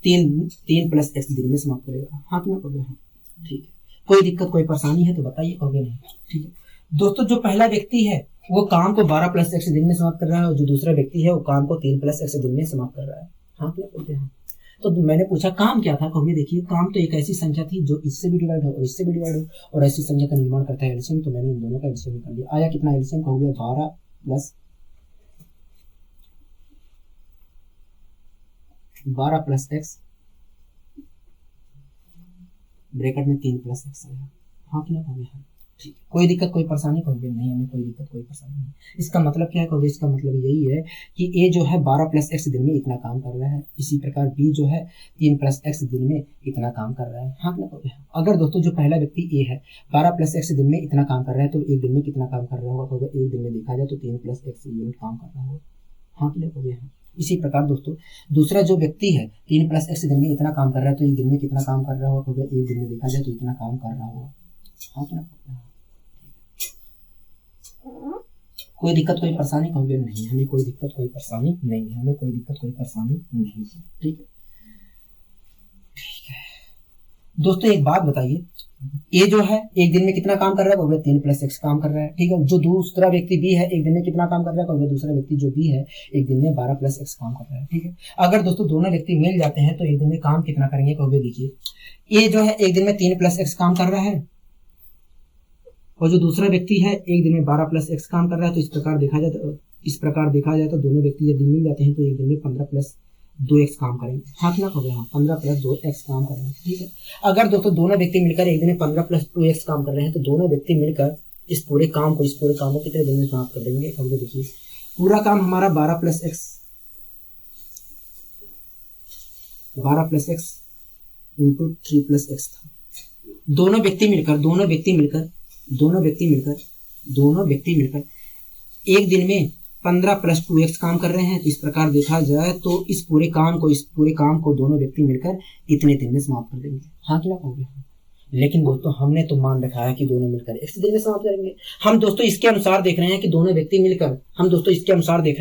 A: 3 प्लस x दिन में समाप्त करेगा। हाँ कि ना कहोगे। हाँ ठीक है। कोई दिक्कत कोई परेशानी है तो बताइए। कहोगे नहीं। ठीक है दोस्तों जो पहला व्यक्ति है वो काम को 12 प्लस x दिन में समाप्त कर रहा है और जो दूसरा व्यक्ति है वो काम को 3 प्लस x दिन में समाप्त कर रहा है। हाँ क्या बोलते हैं। तो मैंने पूछा काम क्या था, कहोगे देखिए काम तो एक ऐसी संख्या थी जो इससे भी डिवाइड हो और इससे भी डिवाइड हो और ऐसी संख्या का निर्माण करता है एलसीएम। तो मैंने इन दोनों का एलसीएम निकाल दिया। आया कितना एलसीएम, कहोगे 12 प्लस x ब्रैकेट में 3 प्लस x आया। हाँ कि ना कहोगे। हाँ ठीक, कोई दिक्कत कोई परेशानी, कहोगे नहीं हमें कोई दिक्कत कोई परेशानी नहीं। इसका मतलब क्या है, कहोगे इसका मतलब यही है कि ए जो है 12 प्लस x दिन में इतना काम कर रहा है, इसी प्रकार बी जो है 3 प्लस x दिन में इतना काम कर रहा है। हाँ कि ना कहोगे। अगर दोस्तों जो पहला व्यक्ति ए है 12 प्लस x दिन में इतना काम कर रहा है तो एक दिन में कितना काम कर रहा होगा, कहोगे एक दिन में देखा जाए तो 3 प्लस x यूनिट काम कर रहा होगा। हाँ कि ना कहोगे। हाँ इसी प्रकार दोस्तों दूसरा जो व्यक्ति है 3 प्लस x दिन में इतना काम कर रहा है तो एक दिन में कितना काम कर रहा होगा, कहोगे एक दिन में देखा जाए तो इतना काम कर रहा होगा। हाँ कि ना कहोगे। कोई दिक्कत कोई परेशानी, कहोगे नहीं हमें कोई दिक्कत कोई परेशानी नहीं है, हमें कोई दिक्कत कोई परेशानी नहीं है। ठीक है ठीक है दोस्तों एक बात बताइए, ए जो है एक दिन में कितना काम कर रहा है, कहोगे 3 प्लस x काम कर रहा है। ठीक है, जो दूसरा व्यक्ति बी है एक दिन में कितना काम कर रहा है, कहोगे दूसरा व्यक्ति जो बी है एक दिन में 12 प्लस x काम कर रहा है। ठीक है, अगर दोस्तों दोनों व्यक्ति मिल जाते हैं तो एक दिन में काम कितना करेंगे, कहोगे देखिए ए जो है एक दिन में 3 प्लस x काम कर रहा है और जो दूसरा व्यक्ति है एक दिन में 12 प्लस x काम कर रहा है। तो इस प्रकार देखा जाए तो दोनों व्यक्ति यदि मिल जाते हैं तो एक दिन में 15 प्लस 2x काम करेंगे। हाँ कितना हो गया, 15 प्लस 2x काम करेंगे। ठीक है, अगर दोस्तों दोनों व्यक्ति मिलकर एक दिन में 15 प्लस 2x काम कर रहे हैं तो दोनों व्यक्ति मिलकर इस पूरे काम को कितने दिन में समाप्त कर देंगे, कहोगे देखिए पूरा काम हमारा 12 plus x into 3 plus x था। दोनों व्यक्ति मिलकर एक दिन में 15 प्लस 2x काम कर रहे हैं। तो इस प्रकार देखा जाए तो इस पूरे काम को दोनों व्यक्ति मिलकर इतने दिन में समाप्त कर देंगे। हाँ क्या कहोगे। लेकिन दोस्तों हमने तो मान रखा है कि दोनों मिलकर x दिन में समाप्त करेंगे। हम दोस्तों इसके अनुसार देख रहे हैं कि दोनों व्यक्ति मिलकर हम दोस्तों इसके अनुसार देख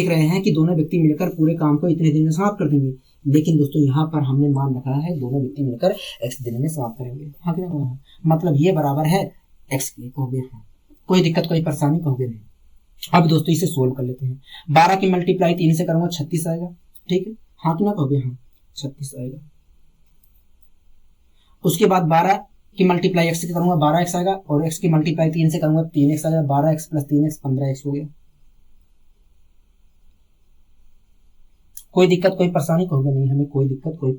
A: रहे हैं कि दोनों व्यक्ति मिलकर पूरे काम को इतने दिन में समाप्त कर देंगे। लेकिन दोस्तों यहाँ पर हमने मान रखा है दोनों व्यक्ति मिलकर x दिन में समाप्त करेंगे। हाँ क्या कहोगे, मतलब ये बराबर है x के, कहोगे हाँ कोई दिक्कत कोई परेशानी, कहोगे नहीं। अब दोस्तों इसे सोल्व कर लेते हैं। 12 की मल्टीप्लाई 3 से करूंगा 36 आएगा। ठीक है, हाँ कि ना कहोगे। हाँ 36 आएगा। उसके बाद 12 की मल्टीप्लाई x से करूंगा 12x आएगा और x की मल्टीप्लाई 3 से करूंगा 3x आएगा। 12x प्लस 3x 15x हो गया। कोई दिक्कत कोई परेशानी, कहोगे नहीं हमें कोई दिक्कत कोई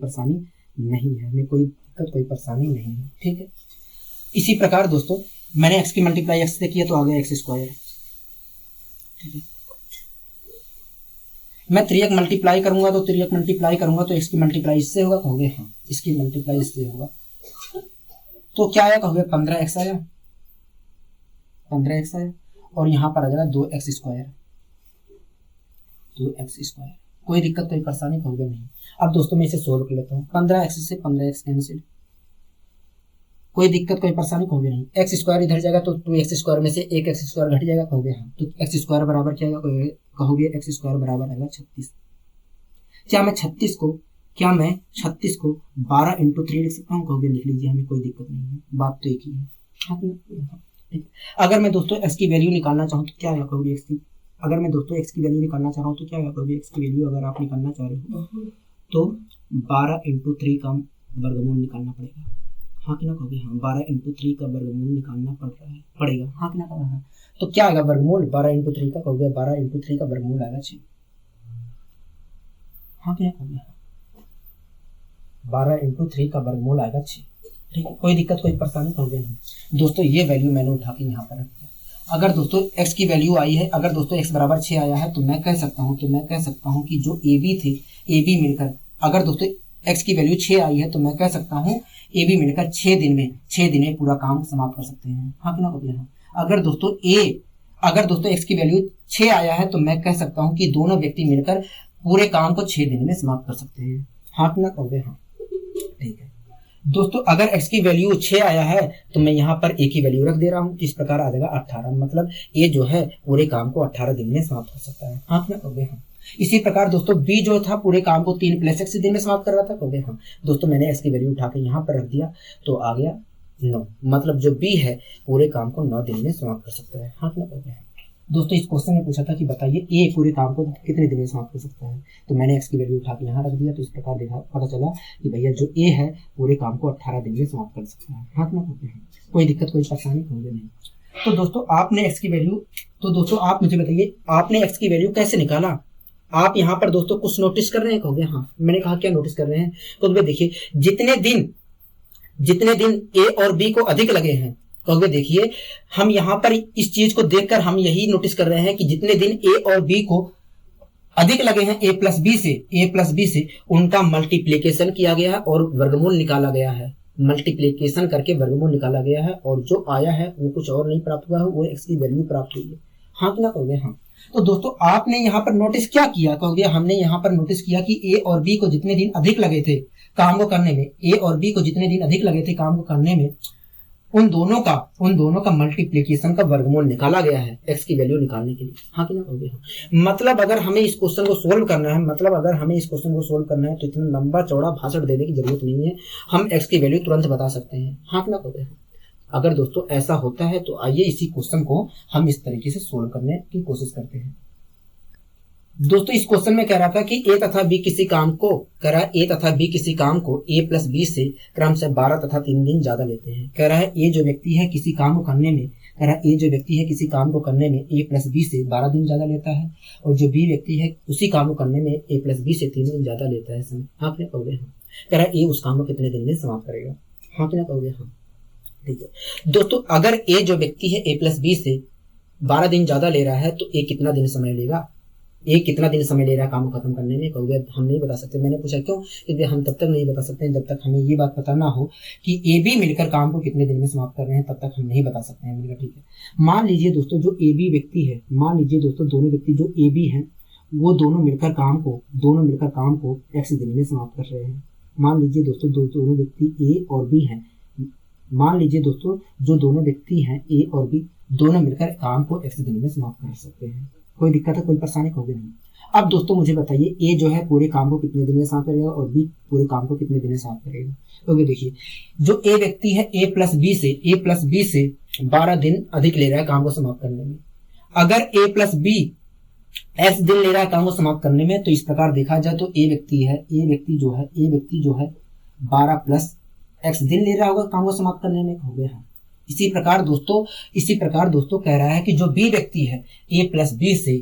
A: परेशानी नहीं है। ठीक है, इसी प्रकार दोस्तों मैंने x की मल्टीप्लाई x से किया तो आ गया x स्क्वायर। ठीक है, मैं 3x मल्टीप्लाई करूंगा तो x की मल्टीप्लाई इससे होगा, कहोगे हाँ इसकी मल्टीप्लाई इससे होगा। तो क्या आया, कहोगे 15x आया और यहाँ पर आ जाएगा 2x स्क्वायर। कोई दिक्कत कोई परेशानी, कहोगे नहीं। अब दोस्तों मैं इसे सोल्व कर लेता हूँ। 15x से 15x कैंसिल, कोई दिक्कत कोई परेशानी, कहोगे नहीं। x स्क्वायर इधर जाएगा तो 2x स्क्वायर में से एक x स्क्वायर घट जाएगा, कहोगे हाँ। तो x स्क्वायर बराबर क्या आएगा, कहोगे x स्क्वायर बराबर आएगा 36। क्या मैं 36 को 12 इंटू 3 लिख सकता हूँ, कहोगे लिख लीजिए हमें कोई दिक्कत नहीं है, बात तो एक ही है। हाँ ठीक। अगर मैं दोस्तों x की वैल्यू निकालना चाहूँ तो क्या कहोगे अगर मैं दोस्तों x की वैल्यू निकालना चाह रहा हूँ तो क्या कहोगे, x की वैल्यू अगर आप निकालना चाह रहे हो तो 12 इंटू 3 का वर्गमूल निकालना पड़ेगा। हाँ कि ना कहोगे। हाँ 12 इंटू 3 का वर्गमूल निकालना पड़ेगा। हाँ कि ना कहोगे। तो क्या आएगा वर्गमूल 12 इंटू 3 का, कहोगे 12 इंटू 3 का वर्गमूल आएगा 6। हाँ कि ना कहोगे। 12 इंटू 3 का वर्गमूल आएगा 6। ठीक है, कोई दिक्कत कोई परेशानी, कहोगे नहीं। दोस्तों ये वैल्यू मैंने उठा के यहाँ पर रख दिया। अगर दोस्तों x की वैल्यू आई है, अगर दोस्तों x बराबर 6 आया है तो मैं कह सकता हूँ कि जो AB मिलकर, अगर दोस्तों x की वैल्यू 6 आई है तो मैं कह सकता हूँ AB मिलकर 6 दिन में पूरा काम समाप्त कर सकते हैं। हाँ कि ना कहोगे। हाँ अगर दोस्तों x की वैल्यू 6 आया है तो मैं कह सकता हूँ कि दोनों व्यक्ति मिलकर पूरे काम को 6 दिन में समाप्त कर सकते हैं। हाँ कि ना कहोगे। हाँ ठीक है दोस्तों, अगर x की वैल्यू 6 आया है तो मैं यहाँ पर a की वैल्यू रख दे रहा हूँ। इस प्रकार आ जाएगा 18, मतलब a जो है पूरे काम को 18 दिन में समाप्त कर सकता है। हाँ कि ना कहोगे। हाँ इसी प्रकार दोस्तों b जो था पूरे काम को 3 प्लस x दिन में समाप्त कर रहा था, कहोगे हाँ। दोस्तों मैंने x की वैल्यू उठा के यहाँ पर रख दिया तो आ गया 9। मतलब जो बी है पूरे काम को 9 दिन में समाप्त कर सकता है। हाँ, क्या दोस्तों इस क्वेश्चन में पूछा था कि बताइए ए पूरे काम को कितने दिन में समाप्त कर सकता है। तो मैंने एक्स की वैल्यू उठा के यहाँ रख दिया, तो इस प्रकार देखा पता चला कि भैया जो ए है पूरे काम को 18 दिन में समाप्त कर सकता है। हाँ, कोई दिक्कत कोई परेशानी होगी नहीं। तो दोस्तों आपने एक्स की वैल्यू, तो दोस्तों आप मुझे बताइए आपने एक्स की वैल्यू कैसे निकाला। आप यहाँ पर दोस्तों कुछ नोटिस कर रहे हैं कहोगे। हाँ, मैंने कहा क्या नोटिस कर रहे हैं, तो देखिए जितने दिन ए और बी को अधिक लगे हैं, कहोगे देखिए हम यहाँ पर इस चीज को देखकर हम यही नोटिस कर रहे हैं कि जितने दिन ए और बी को अधिक लगे हैं ए प्लस बी से उनका मल्टीप्लीकेशन किया गया है और वर्गमूल निकाला गया है। मल्टीप्लीकेशन करके वर्गमूल निकाला गया है और जो आया है वो कुछ और नहीं प्राप्त हुआ है, वो एक्स की वैल्यू प्राप्त हुई है। हाँ कि ना कहोगे। हाँ, तो दोस्तों आपने यहाँ पर नोटिस क्या किया, कहोगे हमने यहाँ पर नोटिस किया कि ए और बी को जितने दिन अधिक लगे थे काम को करने में, ए और बी को जितने दिन अधिक लगे थे काम को करने में, उन दोनों का मल्टीप्लिकेशन का वर्गमूल निकाला गया है एक्स की वैल्यू निकालने के लिए। हाँ कि ना कहोगे। मतलब अगर हमें इस क्वेश्चन को सोल्व करना है, तो इतना लंबा चौड़ा भाषण देने की जरूरत नहीं है, हम एक्स की वैल्यू तुरंत बता सकते हैं। हाँ कि ना कहोगे। अगर दोस्तों ऐसा होता है तो आइए इसी क्वेश्चन को हम इस तरीके से सोल्व करने की कोशिश करते हैं। दोस्तों इस क्वेश्चन में कह रहा था कि ए तथा बी किसी काम को ए प्लस बी से क्रम से 12 तथा 3 दिन ज्यादा लेते हैं। कह रहा है ए जो व्यक्ति है किसी काम को करने में ए प्लस बी से 12 दिन ज्यादा लेता है, और जो बी व्यक्ति है उसी काम को करने में ए प्लस बी से 3 दिन ज्यादा लेता है समय। हाँ क्या कहोगे। हाँ, कह रहा है ए उस काम को कितने दिन में समाप्त करेगा। हाँ क्या कहोगे। हाँ, ठीक है दोस्तों, अगर ए जो व्यक्ति है ए प्लस बी से 12 दिन ज्यादा ले रहा है तो ए कितना दिन समय लेगा, ए कितना दिन समय ले रहा है काम को खत्म करने में, कहोगे हम नहीं बता सकते। मैंने पूछा क्यों, क्योंकि हम तब तक नहीं बता सकते जब तक हमें ये बात पता ना हो कि ए बी मिलकर काम को कितने दिन में समाप्त कर रहे हैं, तब तक हम नहीं बता सकते हैं। मैंने कहा ठीक है। मान लीजिए दोस्तों जो ए बी व्यक्ति है, दोनों व्यक्ति जो ए बी है वो दोनों मिलकर काम को एक्स दिन में समाप्त कर रहे हैं। मान लीजिए दोस्तों दोनों व्यक्ति ए और बी हैं, मान लीजिए दोस्तों जो दोनों व्यक्ति हैं ए और बी दोनों मिलकर काम को एक्स दिन में समाप्त कर सकते हैं। कोई दिक्कत है कोई परेशानी होगी नहीं। अब दोस्तों मुझे बताइए ए जो है पूरे काम को कितने दिन में समाप्त करेगा और बी पूरे काम को कितने दिन में समाप्त करेगा। तो देखिए जो ए व्यक्ति है ए प्लस बी से 12 दिन अधिक ले रहा है काम को समाप्त करने में। अगर ए प्लस बी एक्स दिन ले रहा है काम को समाप्त करने में, तो इस प्रकार देखा जाए तो ए व्यक्ति जो है 12 प्लस एक्स दिन ले रहा होगा काम को समाप्त करने में, हो गया। इसी प्रकार दोस्तों कह रहा है कि जो बी व्यक्ति है ए प्लस बी से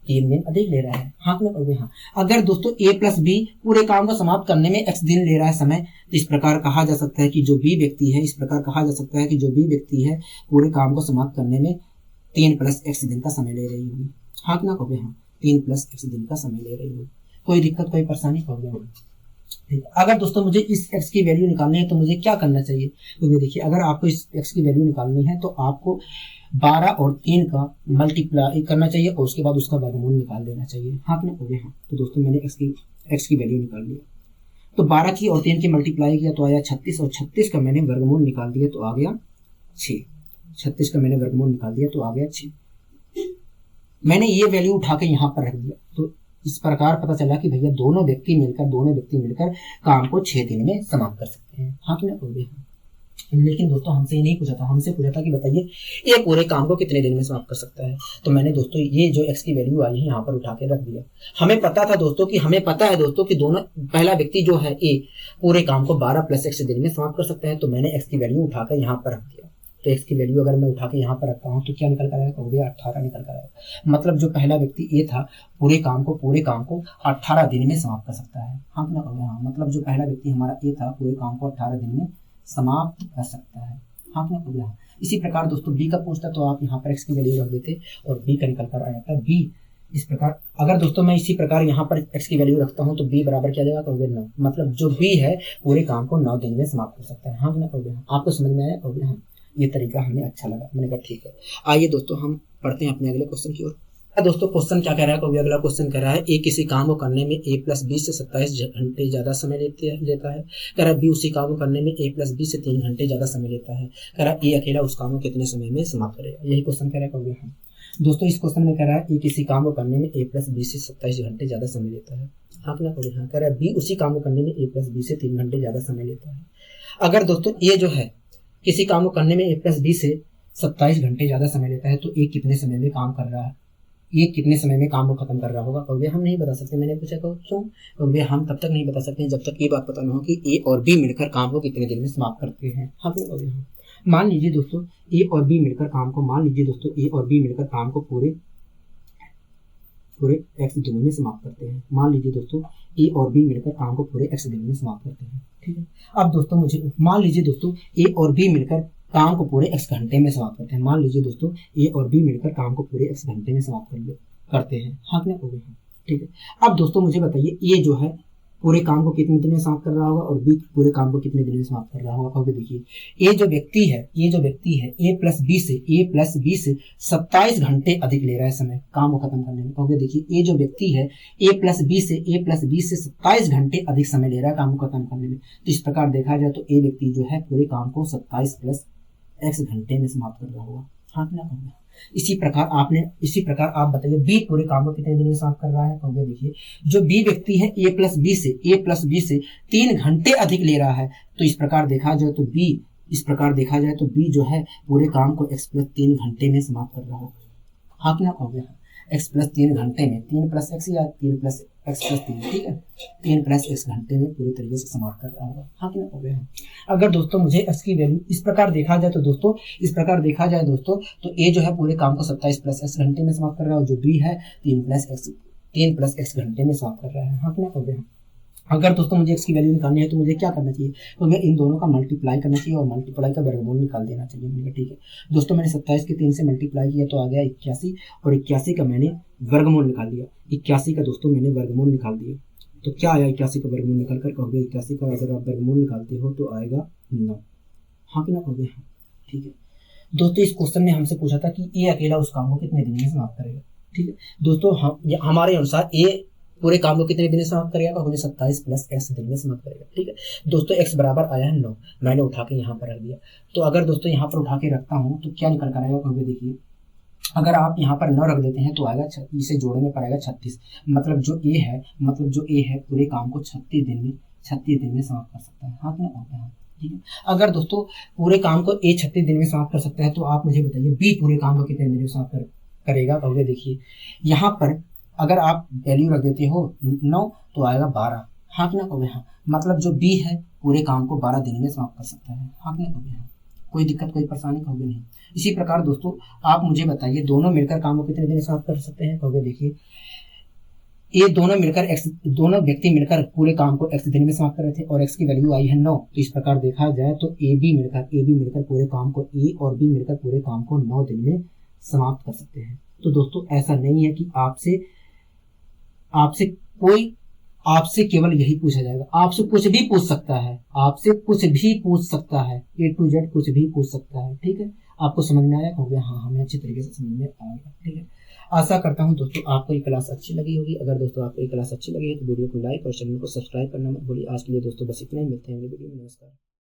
A: 3 दिन अधिक ले रहा है। हाँ हो गया। हाँ, अगर दोस्तों ए प्लस बी पूरे काम को समाप्त करने में एक्स दिन ले रहा है समय, तो इस प्रकार कहा जा सकता है कि जो बी व्यक्ति है पूरे काम को समाप्त करने में 3 प्लस एक्स दिन का समय ले रही होगी। हाँ ना हो गया। हाँ, 3 प्लस एक्स दिन का समय ले रही होगी। कोई दिक्कत कोई परेशानी हो गया। अगर दोस्तों मुझे इस x की वैल्यू निकालनी है तो मुझे क्या करना चाहिए, तो देखिए अगर आपको इस x की वैल्यू निकालनी है तो आपको 12 और 3 का मल्टीप्लाई करना चाहिए और उसके बाद उसका वर्गमूल निकाल देना चाहिए। हाँ आपने हो गया। हाँ, तो दोस्तों मैंने x की वैल्यू निकाल लिया, तो 12 की और 3 की मल्टीप्लाई किया तो आया 36 और 36 का मैंने वर्गमूल निकाल दिया तो आ गया 6। 36 का मैंने वर्गमूल निकाल दिया तो आ गया 6। मैंने ये वैल्यू उठा के यहाँ पर रख दिया, तो इस प्रकार पता चला कि भैया दोनों व्यक्ति मिलकर काम को 6 दिन में समाप्त कर सकते हैं। हाँ कि ना हो गया। लेकिन दोस्तों हमसे ये नहीं पूछा था, हमसे पूछा था कि बताइए ये पूरे काम को कितने दिन में समाप्त कर सकता है। तो मैंने दोस्तों ये जो x की वैल्यू आई है यहाँ पर उठा के रख दिया। हमें पता है दोस्तों कि दोनों पहला व्यक्ति जो है ए पूरे काम को 12 प्लस x दिन में समाप्त कर सकता है, तो मैंने x की वैल्यू उठाकर यहाँ पर रख दिया। तो x की वैल्यू अगर मैं उठा के यहाँ पर रखता हूँ तो क्या निकल कर आएगा, हो गया 18 निकल कर आएगा। मतलब जो पहला व्यक्ति ए था पूरे काम को 18 दिन में समाप्त कर सकता है। हाँ ना हो गया। हाँ, मतलब जो पहला व्यक्ति हमारा ए था पूरे काम को 18 दिन में समाप्त कर सकता है। हाँ ना हो गया। इसी प्रकार दोस्तों बी का पूछता तो आप यहाँ पर x की वैल्यू रख देते और बी का निकल कर आया था बी। इस प्रकार अगर दोस्तों मैं इसी प्रकार यहाँ पर x की वैल्यू रखता हूँ तो b बराबर क्या जाएगा, तो 9। मतलब जो b है पूरे काम को 9 दिन में समाप्त कर सकता है। हाँ ना हो गया। आपको समझ में आया, हो गया। हाँ, ये तरीका हमें अच्छा लगा, मैंने कहा ठीक है। आइए दोस्तों हम पढ़ते हैं अपने अगले क्वेश्चन की ओर। दोस्तों क्वेश्चन क्या कह रहा है, कोई अगला क्वेश्चन कह रहा है ए किसी काम को करने में a प्लस बी से 27 घंटे ज्यादा समय लेता है। कह रहा है बी उसी काम को करने में a प्लस बी से 3 घंटे ज्यादा समय लेता है। कह रहा है ए अकेला उस काम को कितने समय में समाप्त करेगा। यही क्वेश्चन कह रहा है। हाँ दोस्तों इस क्वेश्चन में कह रहा है ए किसी काम को करने में a प्लस बी से 27 घंटे ज्यादा समय लेता है। हाँ ना, हाँ कह रहा है बी उसी काम को करने में a प्लस बी से 3 घंटे ज्यादा समय लेता है। अगर दोस्तों ए जो है किसी काम को करने में A+B से 27 घंटे ज्यादा समय लेता है तो ए कितने समय में काम कर रहा है, ये कितने समय में काम को खत्म कर रहा होगा? कहोगे हम नहीं बता सकते। मैंने पूछा क्यों? कहोगे हम तब तक नहीं बता सकते जब तक ये बात पता ना हो कि ए और बी मिलकर काम को कितने दिन में समाप्त करते हैं। हाँ कहोगे हाँ। मान लीजिए दोस्तों ए और बी मिलकर काम को पूरे x दिनों में समाप्त करते हैं। मान लीजिए दोस्तों ए और बी मिलकर काम को पूरे x दिनों में समाप्त करते हैं। ठीक है। अब दोस्तों मुझे मान लीजिए दोस्तों ए और बी मिलकर काम को पूरे x घंटे में समाप्त करते हैं। मान लीजिए दोस्तों ए और बी मिलकर काम को पूरे x घंटे में समाप्त करते हैं। हाँ क्या कहोगे हाँ। ठीक है। अब दोस्तों मुझे बताइए ए जो है पूरे काम को कितने दिन में समाप्त कर रहा होगा और बी पूरे काम को कितने दिन में समाप्त कर रहा होगा? कहोगे देखिए ए जो व्यक्ति है A+B से 27 घंटे अधिक ले रहा है समय काम को खत्म करने में। कहोगे देखिए ए जो व्यक्ति है A+B से 27 घंटे अधिक समय ले रहा है काम को खत्म करने में। तो इस प्रकार देखा जाए तो ए व्यक्ति जो है पूरे काम को 27 + x घंटे में समाप्त कर रहा होगा। हाँ क्या कहोगे? इसी प्रकार आप बताइए बी पूरे काम को कितने दिन में समाप्त कर रहा है? कहोगे देखिए जो बी व्यक्ति है A+B से 3 घंटे अधिक ले रहा है। तो इस प्रकार देखा जाए तो बी जो है पूरे काम को x + 3 घंटे में समाप्त कर रहा होगा। हाँ क्या कहोगे? x + 3 घंटे में 3 + x या 3 + x + 3, ठीक है, 3 + x घंटे में पूरी तरीके से समाप्त कर रहा होगा। हाँ क्या कहोगे? अगर दोस्तों मुझे x की वैल्यू इस प्रकार देखा जाए दोस्तों तो a जो है पूरे काम को 27 + x घंटे में समाप्त कर रहा है और जो b है 3 + x घंटे में समाप्त कर रहा है। हाँ क्या कहोगे? अगर दोस्तों मुझे x की वैल्यू निकालनी है तो मुझे क्या करना चाहिए? तो मैं इन दोनों का मल्टीप्लाई करना चाहिए और मल्टीप्लाई का वर्गमूल निकाल देना चाहिए मुझे। ठीक है दोस्तों, मैंने 27 के 3 से मल्टीप्लाई किया तो आ गया 81 और 81 का मैंने वर्गमूल निकाल दिया। 81 का दोस्तों मैंने वर्गमूल निकाल दिया तो क्या आया? 81 का वर्गमूल निकाल कर कहोगे 81 का अगर आप वर्गमूल निकालते हो तो आएगा 9। हाँ कि ना कहोगे? हाँ ठीक है दोस्तों, इस क्वेश्चन में हमसे पूछा था कि ए अकेला उस काम को कितने दिन में समाप्त करेगा। ठीक है दोस्तों, हमारे अनुसार ए पूरे काम को कितने दिन में समाप्त करेगा? कहोगे 27 + x दिन में समाप्त करेगा। ठीक है दोस्तों, x बराबर आया है 9, मैंने उठा के यहाँ पर रख दिया। तो अगर दोस्तों यहाँ पर उठा के रखता हूँ तो क्या निकल कर आएगा? कहोगे देखिए अगर आप यहाँ पर 9 रख देते हैं तो आएगा, इसे जोड़ने पर आएगा 36। मतलब जो ए है पूरे काम को 36 दिन में समाप्त कर सकता है। हाँ क्या? ठीक है। अगर दोस्तों पूरे काम को ए 36 दिन में समाप्त कर सकता है तो आप मुझे बताइए बी पूरे काम को कितने दिन में समाप्त करेगा? कहोगे देखिए यहाँ पर अगर आप वैल्यू रख देते हो 9 तो आएगा 12। हाँ कि ना कहोगे? हाँ मतलब जो बी है पूरे काम को 12 दिन में समाप्त कर सकता है। हाँ कि ना कहोगे? हाँ कोई दिक्कत कोई परेशानी? कहोगे नहीं। इसी प्रकार दोस्तों आप मुझे बताइए दोनों मिलकर काम को कितने दिन में समाप्त कर सकते हैं? कहोगे देखिए ये दोनों व्यक्ति मिलकर पूरे काम को x दिन में समाप्त कर रहे थे और x की वैल्यू आई है 9। तो इस प्रकार देखा जाए तो ए बी मिलकर पूरे काम को ए और बी मिलकर पूरे काम को 9 दिन में समाप्त कर सकते हैं। तो दोस्तों ऐसा नहीं है कि आपसे केवल यही पूछा जाएगा, आपसे कुछ भी पूछ सकता है, A to Z कुछ भी पूछ सकता है। ठीक है, आपको समझ में आया? कहोगे हाँ हमें अच्छी तरीके से समझ में आएगा। ठीक है, आशा करता हूँ दोस्तों आपको ये क्लास अच्छी लगी होगी। अगर दोस्तों आपको ये क्लास अच्छी लगी है तो वीडियो को लाइक और चैनल को सब्सक्राइब करना मत भूलिए। आज के लिए दोस्तों बस इतना ही, मिलते हैं अगली वीडियो में। नमस्कार।